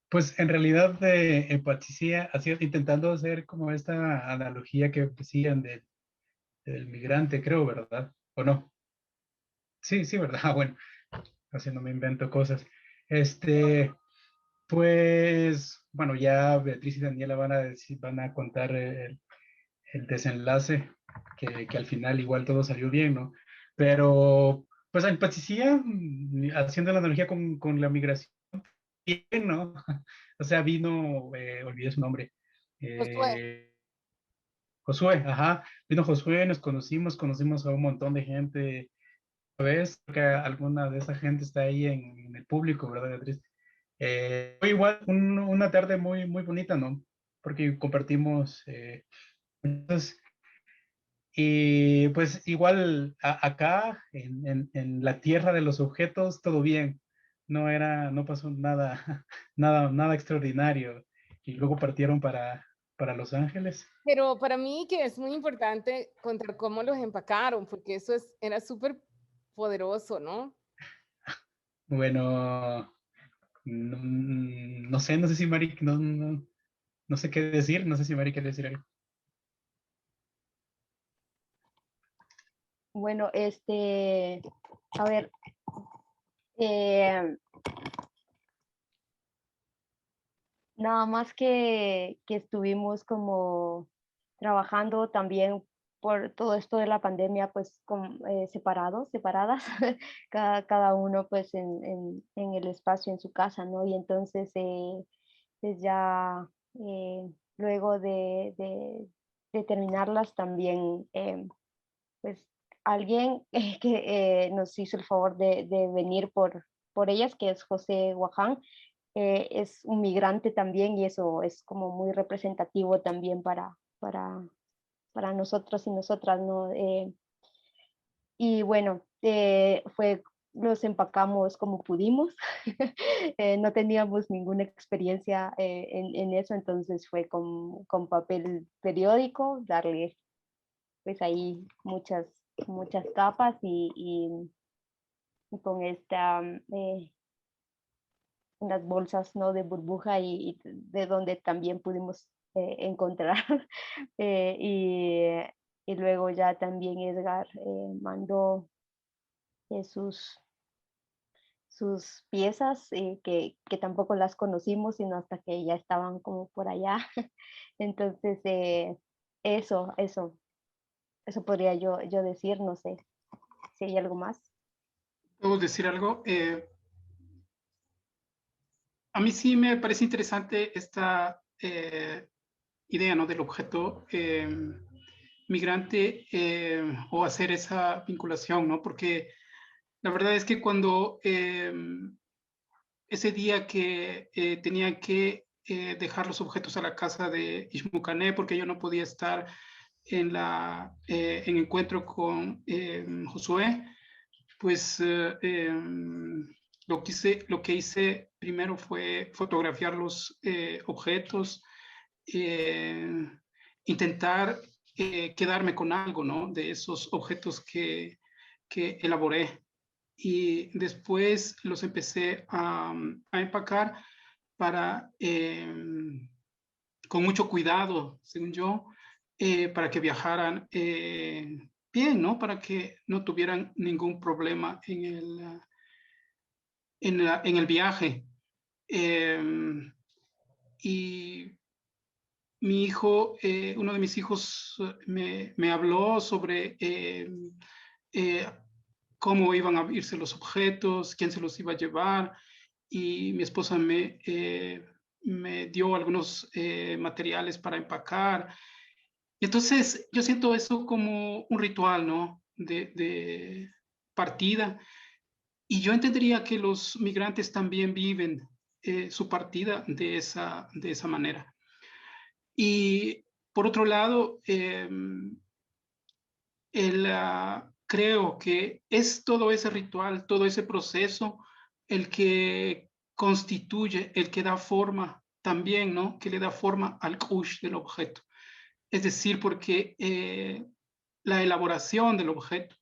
Speaker 9: pues en realidad empatía, así intentando hacer como esta analogía que decían del migrante, creo, ¿verdad? ¿O no? Sí, sí, ¿verdad? Bueno, haciendo me invento cosas. Pues, bueno, ya Beatriz y Daniela van a contar el desenlace, que al final igual todo salió bien, ¿no? Pero, pues en Patricia, haciendo la analogía con la migración, bien, ¿no? O sea, vino, olvidé su nombre. Josué, ajá, vino Josué, nos conocimos a un montón de gente. ¿Ves? Que alguna de esa gente está ahí en el público, ¿verdad, Beatriz? Fue igual una tarde muy, muy bonita, ¿no? Porque compartimos entonces, y pues igual acá en la tierra de los objetos, todo bien. No pasó nada, nada extraordinario. Y luego partieron para Los Ángeles.
Speaker 12: Pero para mí que es muy importante contar cómo los empacaron, porque eso era súper poderoso, ¿no?
Speaker 9: Bueno, no sé si Mari, no sé qué decir, no sé si Mari quiere decir algo.
Speaker 8: Bueno, a ver, Nada más que estuvimos como trabajando también por todo esto de la pandemia, pues separadas, cada uno pues en el espacio en su casa, ¿no? Y entonces pues ya luego de terminarlas también, pues alguien que nos hizo el favor de venir por ellas, que es José Guaján, es un migrante también y eso es como muy representativo también para nosotros y nosotras, ¿no? Y bueno, los empacamos como pudimos. No teníamos ninguna experiencia en eso, entonces fue con papel periódico, darle pues ahí muchas capas y con unas bolsas, ¿no? De burbuja y de donde también pudimos encontrar. Eh, y luego ya también Edgar mandó sus piezas que tampoco las conocimos, sino hasta que ya estaban como por allá. Entonces, eso podría yo decir, no sé si hay algo más.
Speaker 7: ¿Puedo decir algo? A mí sí me parece interesante esta idea, ¿no? Del objeto migrante o hacer esa vinculación, ¿no? Porque la verdad es que cuando ese día que tenía que dejar los objetos a la casa de Ishmucané, porque yo no podía estar en encuentro con Josué, pues lo que hice primero fue fotografiar los objetos, intentar quedarme con algo, ¿no? De esos objetos que elaboré. Y después los empecé a empacar con mucho cuidado, según yo, para que viajaran bien, ¿no? Para que no tuvieran ningún problema en el viaje. Y mi hijo, uno de mis hijos me habló sobre cómo iban a irse los objetos, quién se los iba a llevar, y mi esposa me dio algunos materiales para empacar. Entonces, yo siento eso como un ritual, ¿no? De partida. Y yo entendería que los migrantes también viven su partida de esa manera. Y por otro lado, creo que es todo ese ritual, todo ese proceso, el que constituye, el que da forma también, ¿no? Que le da forma al kush del objeto. Es decir, porque la elaboración del objeto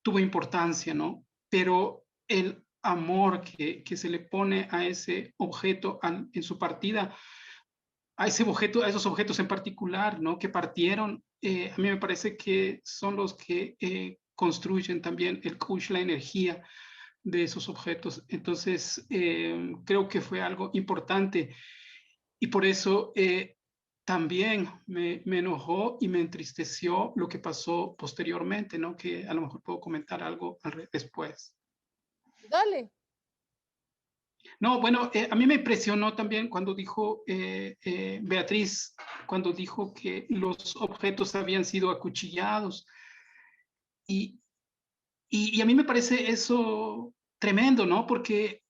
Speaker 7: tuvo importancia, ¿no? Pero el amor que se le pone a ese objeto en su partida, a esos objetos en particular, ¿no? Que partieron, a mí me parece que son los que construyen también el kush, la energía de esos objetos. Entonces, creo que fue algo importante y por eso también me enojó y me entristeció lo que pasó posteriormente, ¿no? Que a lo mejor puedo comentar algo después.
Speaker 12: Dale.
Speaker 7: No, bueno, a mí me impresionó también cuando dijo Beatriz, cuando dijo que los objetos habían sido acuchillados. Y a mí me parece eso tremendo, ¿no? Porque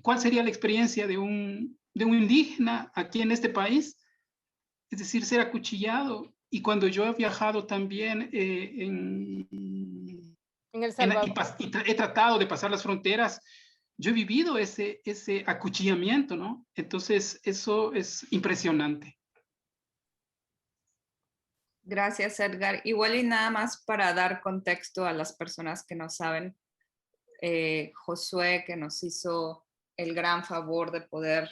Speaker 7: ¿cuál sería la experiencia de un indígena aquí en este país? Es decir, ser acuchillado. Y cuando yo he viajado también
Speaker 12: En El Salvador.
Speaker 7: y he tratado de pasar las fronteras, yo he vivido ese acuchillamiento, ¿no? Entonces, eso es impresionante.
Speaker 4: Gracias, Edgar. Igual y nada más para dar contexto a las personas que no saben, Josué, que nos hizo el gran favor de poder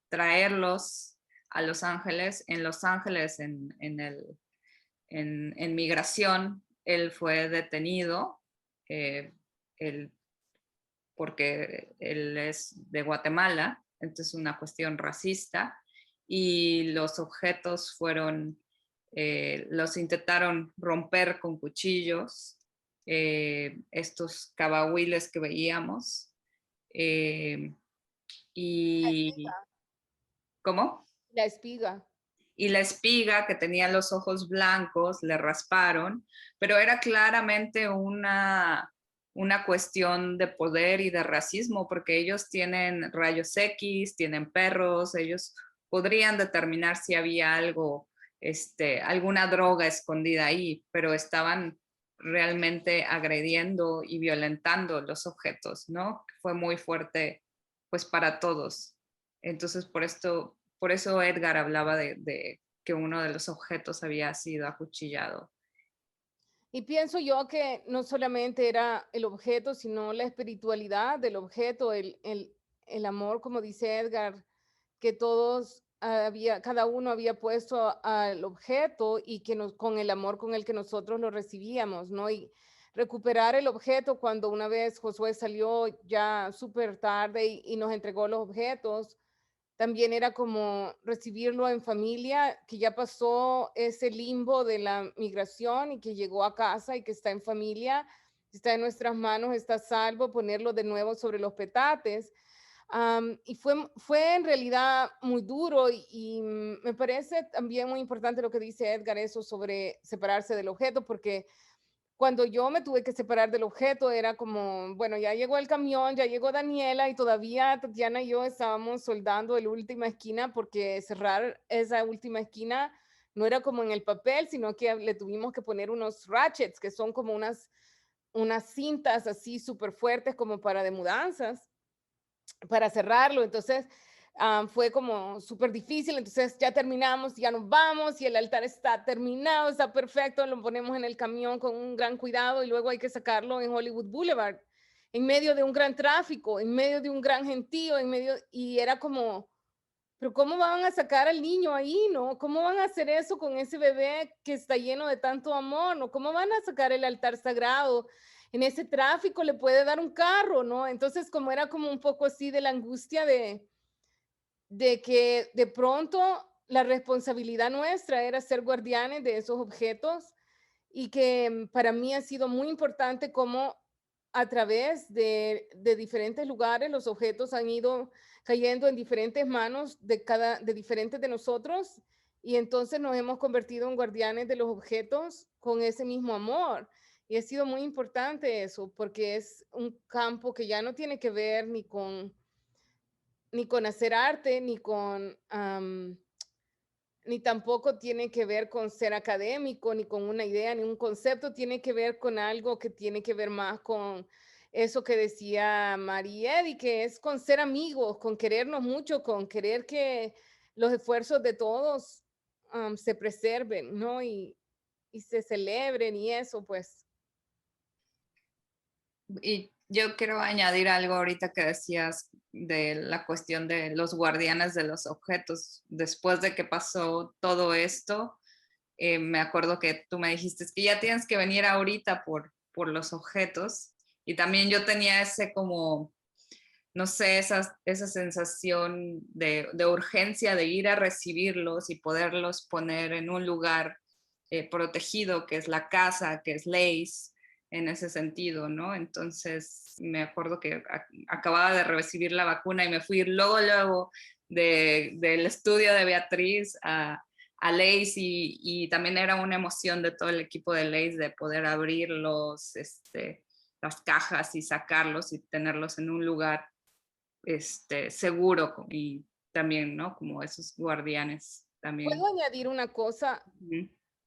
Speaker 4: traerlos a Los Ángeles. En Los Ángeles, en migración, él fue detenido porque él es de Guatemala entonces una cuestión racista, y los objetos fueron, los intentaron romper con cuchillos, estos cabahuiles que veíamos, y... ¿Cómo?
Speaker 12: La espiga.
Speaker 4: Y la espiga, que tenía los ojos blancos, le rasparon, pero era claramente una cuestión de poder y de racismo, porque ellos tienen rayos X, tienen perros, ellos podrían determinar si había algo, alguna droga escondida ahí, pero estaban realmente agrediendo y violentando los objetos, ¿no? Fue muy fuerte, pues, para todos. Entonces, por eso Edgar hablaba de que uno de los objetos había sido acuchillado.
Speaker 12: Y pienso yo que no solamente era el objeto, sino la espiritualidad del objeto, el amor, como dice Edgar, que todos cada uno había puesto al objeto y que con el amor con el que nosotros lo recibíamos, ¿no? Y recuperar el objeto cuando una vez Josué salió ya súper tarde y nos entregó los objetos, también era como recibirlo en familia, que ya pasó ese limbo de la migración y que llegó a casa y que está en familia, está en nuestras manos, está a salvo, ponerlo de nuevo sobre los petates. Y fue en realidad muy duro y me parece también muy importante lo que dice Edgar, eso sobre separarse del objeto, porque cuando yo me tuve que separar del objeto era como, bueno, ya llegó el camión, ya llegó Daniela y todavía Tatiana y yo estábamos soldando la última esquina porque cerrar esa última esquina no era como en el papel, sino que le tuvimos que poner unos ratchets, que son como unas cintas así súper fuertes como para de mudanzas, para cerrarlo. Entonces, fue como súper difícil, entonces ya terminamos, ya nos vamos y el altar está terminado, está perfecto, lo ponemos en el camión con un gran cuidado y luego hay que sacarlo en Hollywood Boulevard, en medio de un gran tráfico, en medio de un gran gentío, y era como, pero ¿cómo van a sacar al niño ahí, no? ¿Cómo van a hacer eso con ese bebé que está lleno de tanto amor, no? ¿Cómo van a sacar el altar sagrado? En ese tráfico le puede dar un carro, ¿no? Entonces, como era como un poco así de la angustia de que de pronto la responsabilidad nuestra era ser guardianes de esos objetos y que para mí ha sido muy importante cómo a través de diferentes lugares los objetos han ido cayendo en diferentes manos de diferentes de nosotros y entonces nos hemos convertido en guardianes de los objetos con ese mismo amor. Y ha sido muy importante eso porque es un campo que ya no tiene que ver ni con hacer arte, ni tampoco tiene que ver con ser académico, ni con una idea, ni un concepto, tiene que ver con algo que tiene que ver más con eso que decía María, y que es con ser amigos, con querernos mucho, con querer que los esfuerzos de todos se preserven, ¿no? Y se celebren y eso, pues.
Speaker 4: Y yo quiero añadir algo ahorita que decías de la cuestión de los guardianes de los objetos. Después de que pasó todo esto, me acuerdo que tú me dijiste que ya tienes que venir ahorita por los objetos. Y también yo tenía ese como, no sé, esa sensación de urgencia de ir a recibirlos y poderlos poner en un lugar protegido, que es la casa, que es Lace, en ese sentido, ¿no? Entonces me acuerdo que acababa de recibir la vacuna y me fui luego del estudio de Beatriz a Lace y también era una emoción de todo el equipo de Lace de poder abrir las cajas y sacarlos y tenerlos en un lugar seguro y también, ¿no? Como esos guardianes también.
Speaker 12: ¿Puedo añadir una cosa?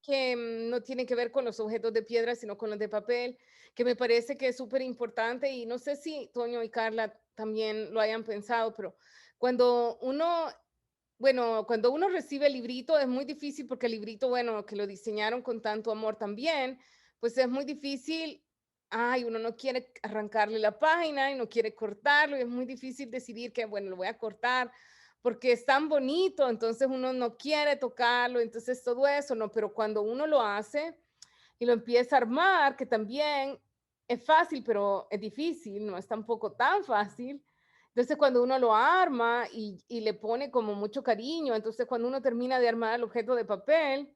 Speaker 12: Que no tiene que ver con los objetos de piedra, sino con los de papel, que me parece que es súper importante y no sé si Toño y Carla también lo hayan pensado, pero cuando uno recibe el librito es muy difícil porque el librito, bueno, que lo diseñaron con tanto amor también, pues es muy difícil, uno no quiere arrancarle la página y no quiere cortarlo y es muy difícil decidir que, bueno, lo voy a cortar porque es tan bonito, entonces uno no quiere tocarlo, entonces todo eso, ¿no? Pero cuando uno lo hace y lo empieza a armar, que también es fácil, pero es difícil, no es tampoco tan fácil, Entonces, cuando uno lo arma y le pone como mucho cariño, entonces cuando uno termina de armar el objeto de papel,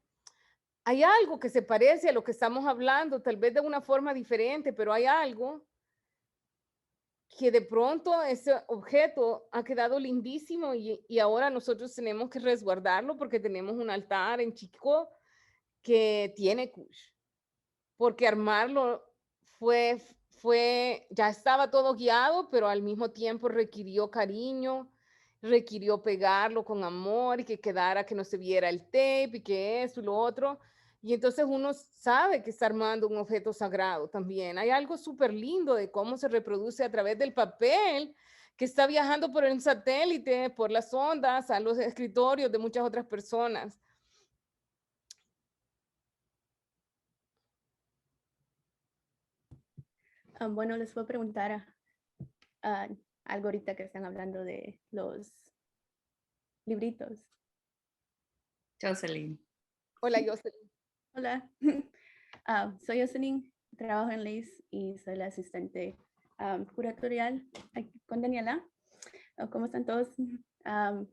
Speaker 12: hay algo que se parece a lo que estamos hablando, tal vez de una forma diferente, pero hay algo que de pronto ese objeto ha quedado lindísimo y ahora nosotros tenemos que resguardarlo porque tenemos un altar en Chico que tiene Kush. Porque armarlo ya estaba todo guiado, pero al mismo tiempo requirió cariño, requirió pegarlo con amor y que quedara, que no se viera el tape y que esto y lo otro. Y entonces uno sabe que está armando un objeto sagrado también. Hay algo súper lindo de cómo se reproduce a través del papel que está viajando por el satélite, por las ondas, a los escritorios de muchas otras personas.
Speaker 13: Bueno, les voy a preguntar algo ahorita que están hablando de los libritos.
Speaker 4: Jocelyn.
Speaker 12: Hola, Jocelyn.
Speaker 13: Hola, soy Jocelyn, trabajo en LACE y soy la asistente curatorial aquí con Daniela. ¿Cómo están todos?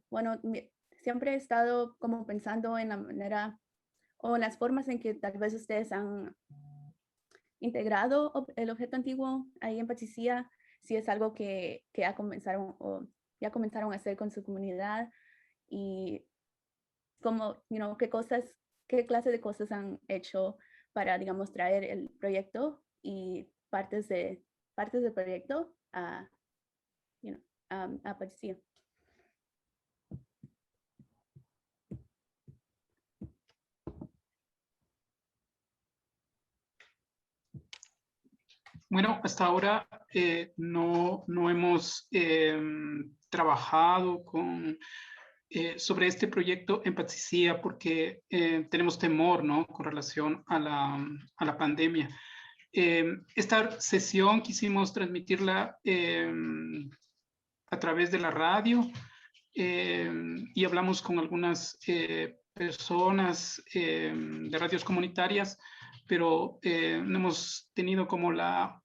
Speaker 13: Bueno, siempre he estado como pensando en la manera o las formas en que tal vez ustedes han integrado el objeto antiguo ahí en Patricia, si es algo que ya comenzaron a hacer con su comunidad y como, qué clase de cosas han hecho para, digamos, traer el proyecto y partes del proyecto a Patricia.
Speaker 7: Bueno, hasta ahora no hemos trabajado sobre este proyecto en Patricia porque tenemos temor, ¿no? Con relación a la pandemia. Esta sesión quisimos transmitirla a través de la radio y hablamos con algunas personas de radios comunitarias, pero no hemos tenido como la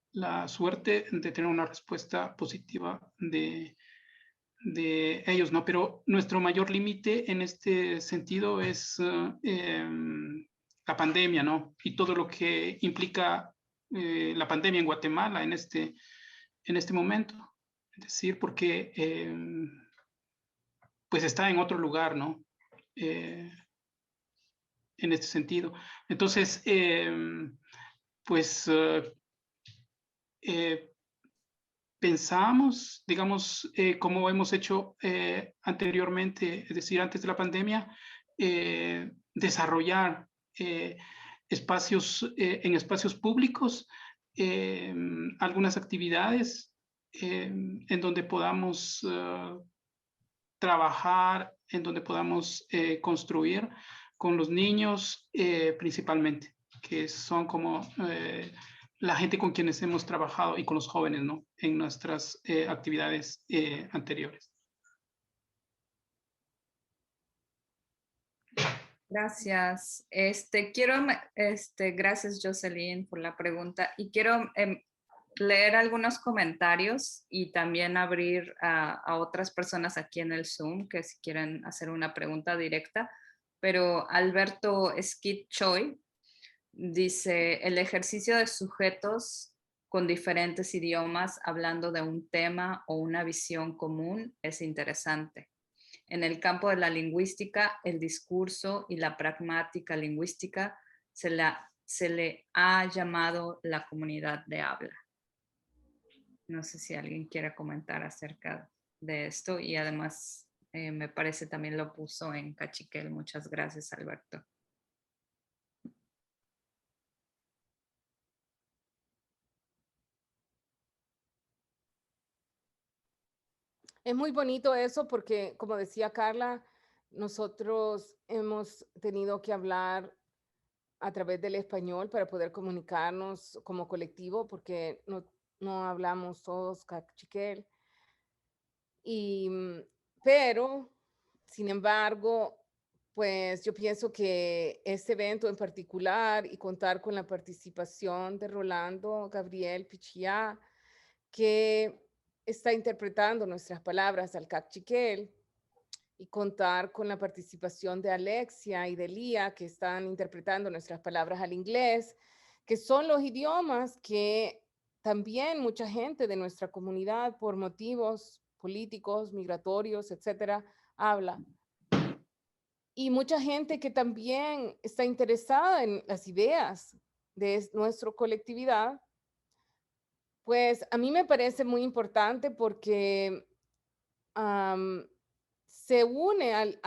Speaker 7: suerte de tener una respuesta positiva de ellos, ¿no? Pero nuestro mayor límite en este sentido es la pandemia, ¿no? Y todo lo que implica la pandemia en Guatemala en este momento. Es decir, porque pues está en otro lugar, ¿no? En este sentido. Entonces, pues pensamos, digamos, como hemos hecho anteriormente, es decir, antes de la pandemia, desarrollar en espacios públicos algunas actividades en donde podamos trabajar, en donde podamos construir con los niños principalmente, que son como la gente con quienes hemos trabajado y con los jóvenes, ¿no? En nuestras actividades anteriores.
Speaker 4: Gracias. Gracias, Jocelyn, por la pregunta. Y quiero leer algunos comentarios y también abrir a otras personas aquí en el Zoom que si quieren hacer una pregunta directa. Pero Alberto Skid Choi dice, el ejercicio de sujetos con diferentes idiomas hablando de un tema o una visión común es interesante. En el campo de la lingüística, el discurso y la pragmática lingüística se le ha llamado la comunidad de habla. No sé si alguien quiere comentar acerca de esto y además me parece también lo puso en Cachiquel. Muchas gracias, Alberto.
Speaker 12: Es muy bonito eso porque, como decía Carla, nosotros hemos tenido que hablar a través del español para poder comunicarnos como colectivo porque no hablamos todos cachiquel. Pero, sin embargo, pues yo pienso que este evento en particular y contar con la participación de Rolando Gabriel Pichia, que está interpretando nuestras palabras al Cachiquel y contar con la participación de Alexia y de Lía, que están interpretando nuestras palabras al inglés, que son los idiomas que también mucha gente de nuestra comunidad, por motivos políticos, migratorios, etcétera, habla. Y mucha gente que también está interesada en las ideas de nuestra colectividad, pues a mí me parece muy importante porque se une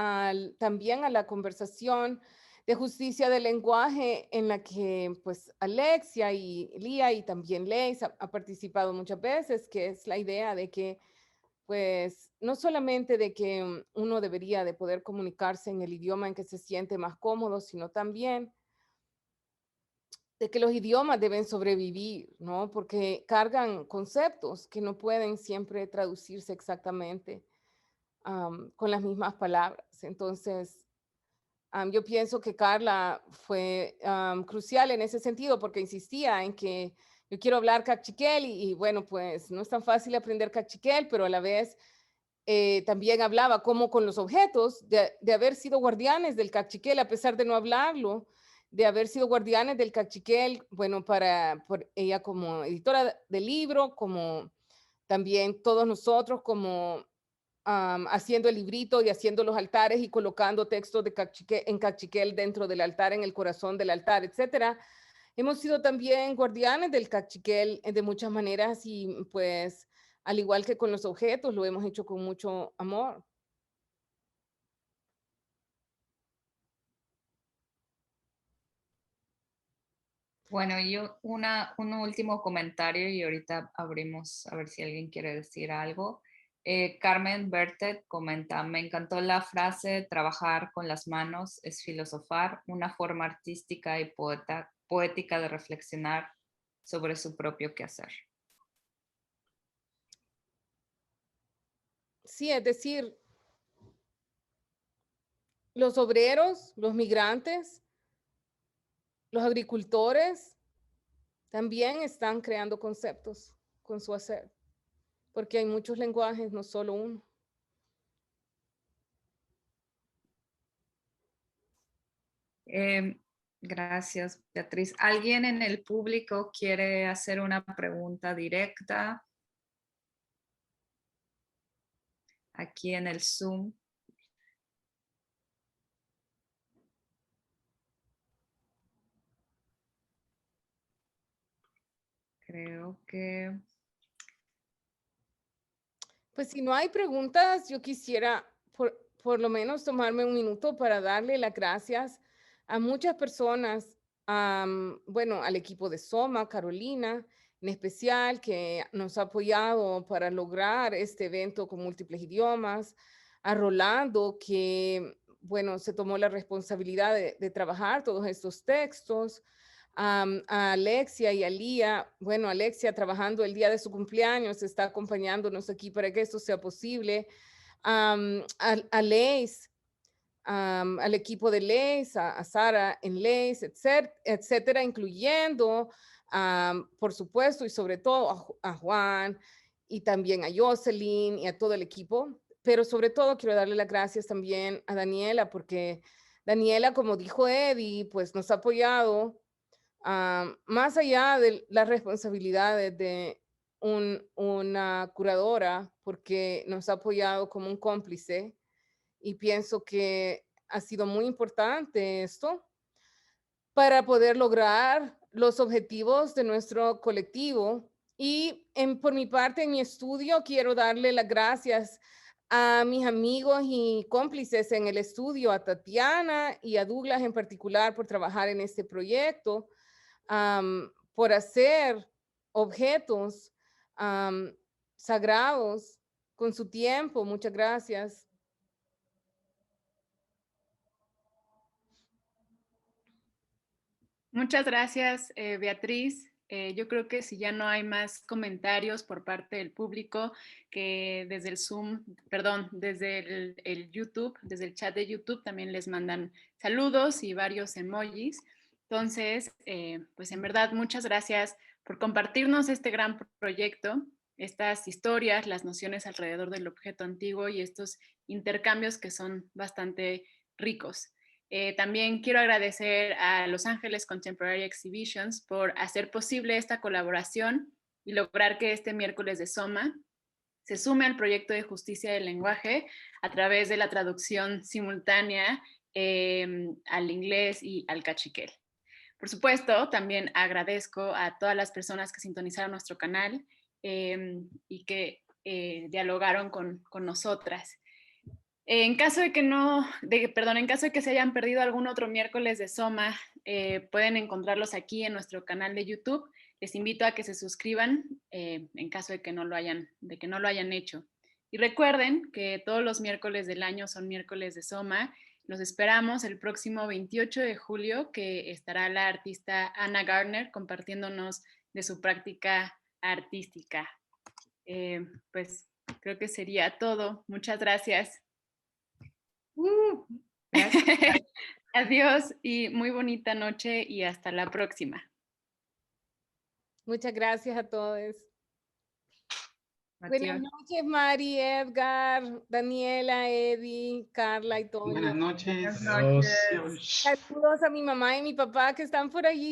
Speaker 12: también a la conversación de justicia del lenguaje en la que pues Alexia y Lía y también Leis ha participado muchas veces, que es la idea de que pues no solamente de que uno debería de poder comunicarse en el idioma en que se siente más cómodo, sino también de que los idiomas deben sobrevivir, ¿no? Porque cargan conceptos que no pueden siempre traducirse exactamente con las mismas palabras. Entonces, yo pienso que Carla fue crucial en ese sentido porque insistía en que yo quiero hablar cachiquel y bueno, pues no es tan fácil aprender cachiquel, pero a la vez también hablaba como con los objetos de haber sido guardianes del cachiquel a pesar de no hablarlo, de haber sido guardianes del cachiquel, bueno, por ella como editora de libro, como también todos nosotros como haciendo el librito y haciendo los altares y colocando textos de en cachiquel dentro del altar, en el corazón del altar, etcétera. Hemos sido también guardianes del cachiquel de muchas maneras y pues al igual que con los objetos, lo hemos hecho con mucho amor.
Speaker 4: Bueno, yo un último comentario y ahorita abrimos a ver si alguien quiere decir algo. Carmen Bertet comenta, me encantó la frase, trabajar con las manos es filosofar, una forma artística y poética de reflexionar sobre su propio quehacer.
Speaker 12: Sí, es decir, los obreros, los migrantes, los agricultores también están creando conceptos con su hacer, porque hay muchos lenguajes, no solo uno.
Speaker 4: Gracias, Beatriz. ¿Alguien en el público quiere hacer una pregunta directa? Aquí en el Zoom. Creo que...
Speaker 12: Pues si no hay preguntas, yo quisiera por lo menos tomarme un minuto para darle las gracias a muchas personas, bueno, al equipo de Soma, Carolina, en especial, que nos ha apoyado para lograr este evento con múltiples idiomas, a Rolando, que, bueno, se tomó la responsabilidad de trabajar todos estos textos, a Alexia y a Lía. Bueno, Alexia trabajando el día de su cumpleaños, está acompañándonos aquí para que esto sea posible. A Leis, al equipo de Leis, a Sara en Leis, etcétera, incluyendo, por supuesto, y sobre todo a Juan y también a Jocelyn y a todo el equipo. Pero sobre todo quiero darle las gracias también a Daniela, porque Daniela, como dijo Eddie, pues nos ha apoyado más allá de las responsabilidades de una curadora, porque nos ha apoyado como un cómplice y pienso que ha sido muy importante esto para poder lograr los objetivos de nuestro colectivo. Y por mi parte, en mi estudio, quiero darle las gracias a mis amigos y cómplices en el estudio, a Tatiana y a Douglas en particular por trabajar en este proyecto, por hacer objetos sagrados con su tiempo. Muchas gracias.
Speaker 5: Muchas gracias, Beatriz. Yo creo que si ya no hay más comentarios por parte del público, que desde el Zoom, perdón, desde el YouTube, desde el chat de YouTube también les mandan saludos y varios emojis. Entonces, pues en verdad, muchas gracias por compartirnos este gran proyecto. estas historias, las nociones alrededor del objeto antiguo y estos intercambios que son bastante ricos. También quiero agradecer a Los Ángeles Contemporary Exhibitions por hacer posible esta colaboración y lograr que este miércoles de Soma se sume al proyecto de justicia del lenguaje a través de la traducción simultánea al inglés y al cachiquel. Por supuesto, también agradezco a todas las personas que sintonizaron nuestro canal y que dialogaron con nosotras. En caso de que se hayan perdido algún otro miércoles de Soma, pueden encontrarlos aquí en nuestro canal de YouTube. Les invito a que se suscriban en caso de que no lo hayan hecho. Y recuerden que todos los miércoles del año son miércoles de Soma. Los esperamos el próximo 28 de julio, que estará la artista Anna Gardner compartiéndonos de su práctica artística. Pues creo que sería todo. Muchas gracias.
Speaker 11: Gracias.
Speaker 5: Adiós y muy bonita noche y hasta la próxima.
Speaker 12: Muchas gracias a todos. Buenas
Speaker 11: Adiós.
Speaker 12: noches, Mari, Edgar, Daniela, Eddie, Carla y Toño.
Speaker 7: Buenas noches.
Speaker 9: Adiós.
Speaker 12: Saludos a mi mamá y mi papá que están por allí.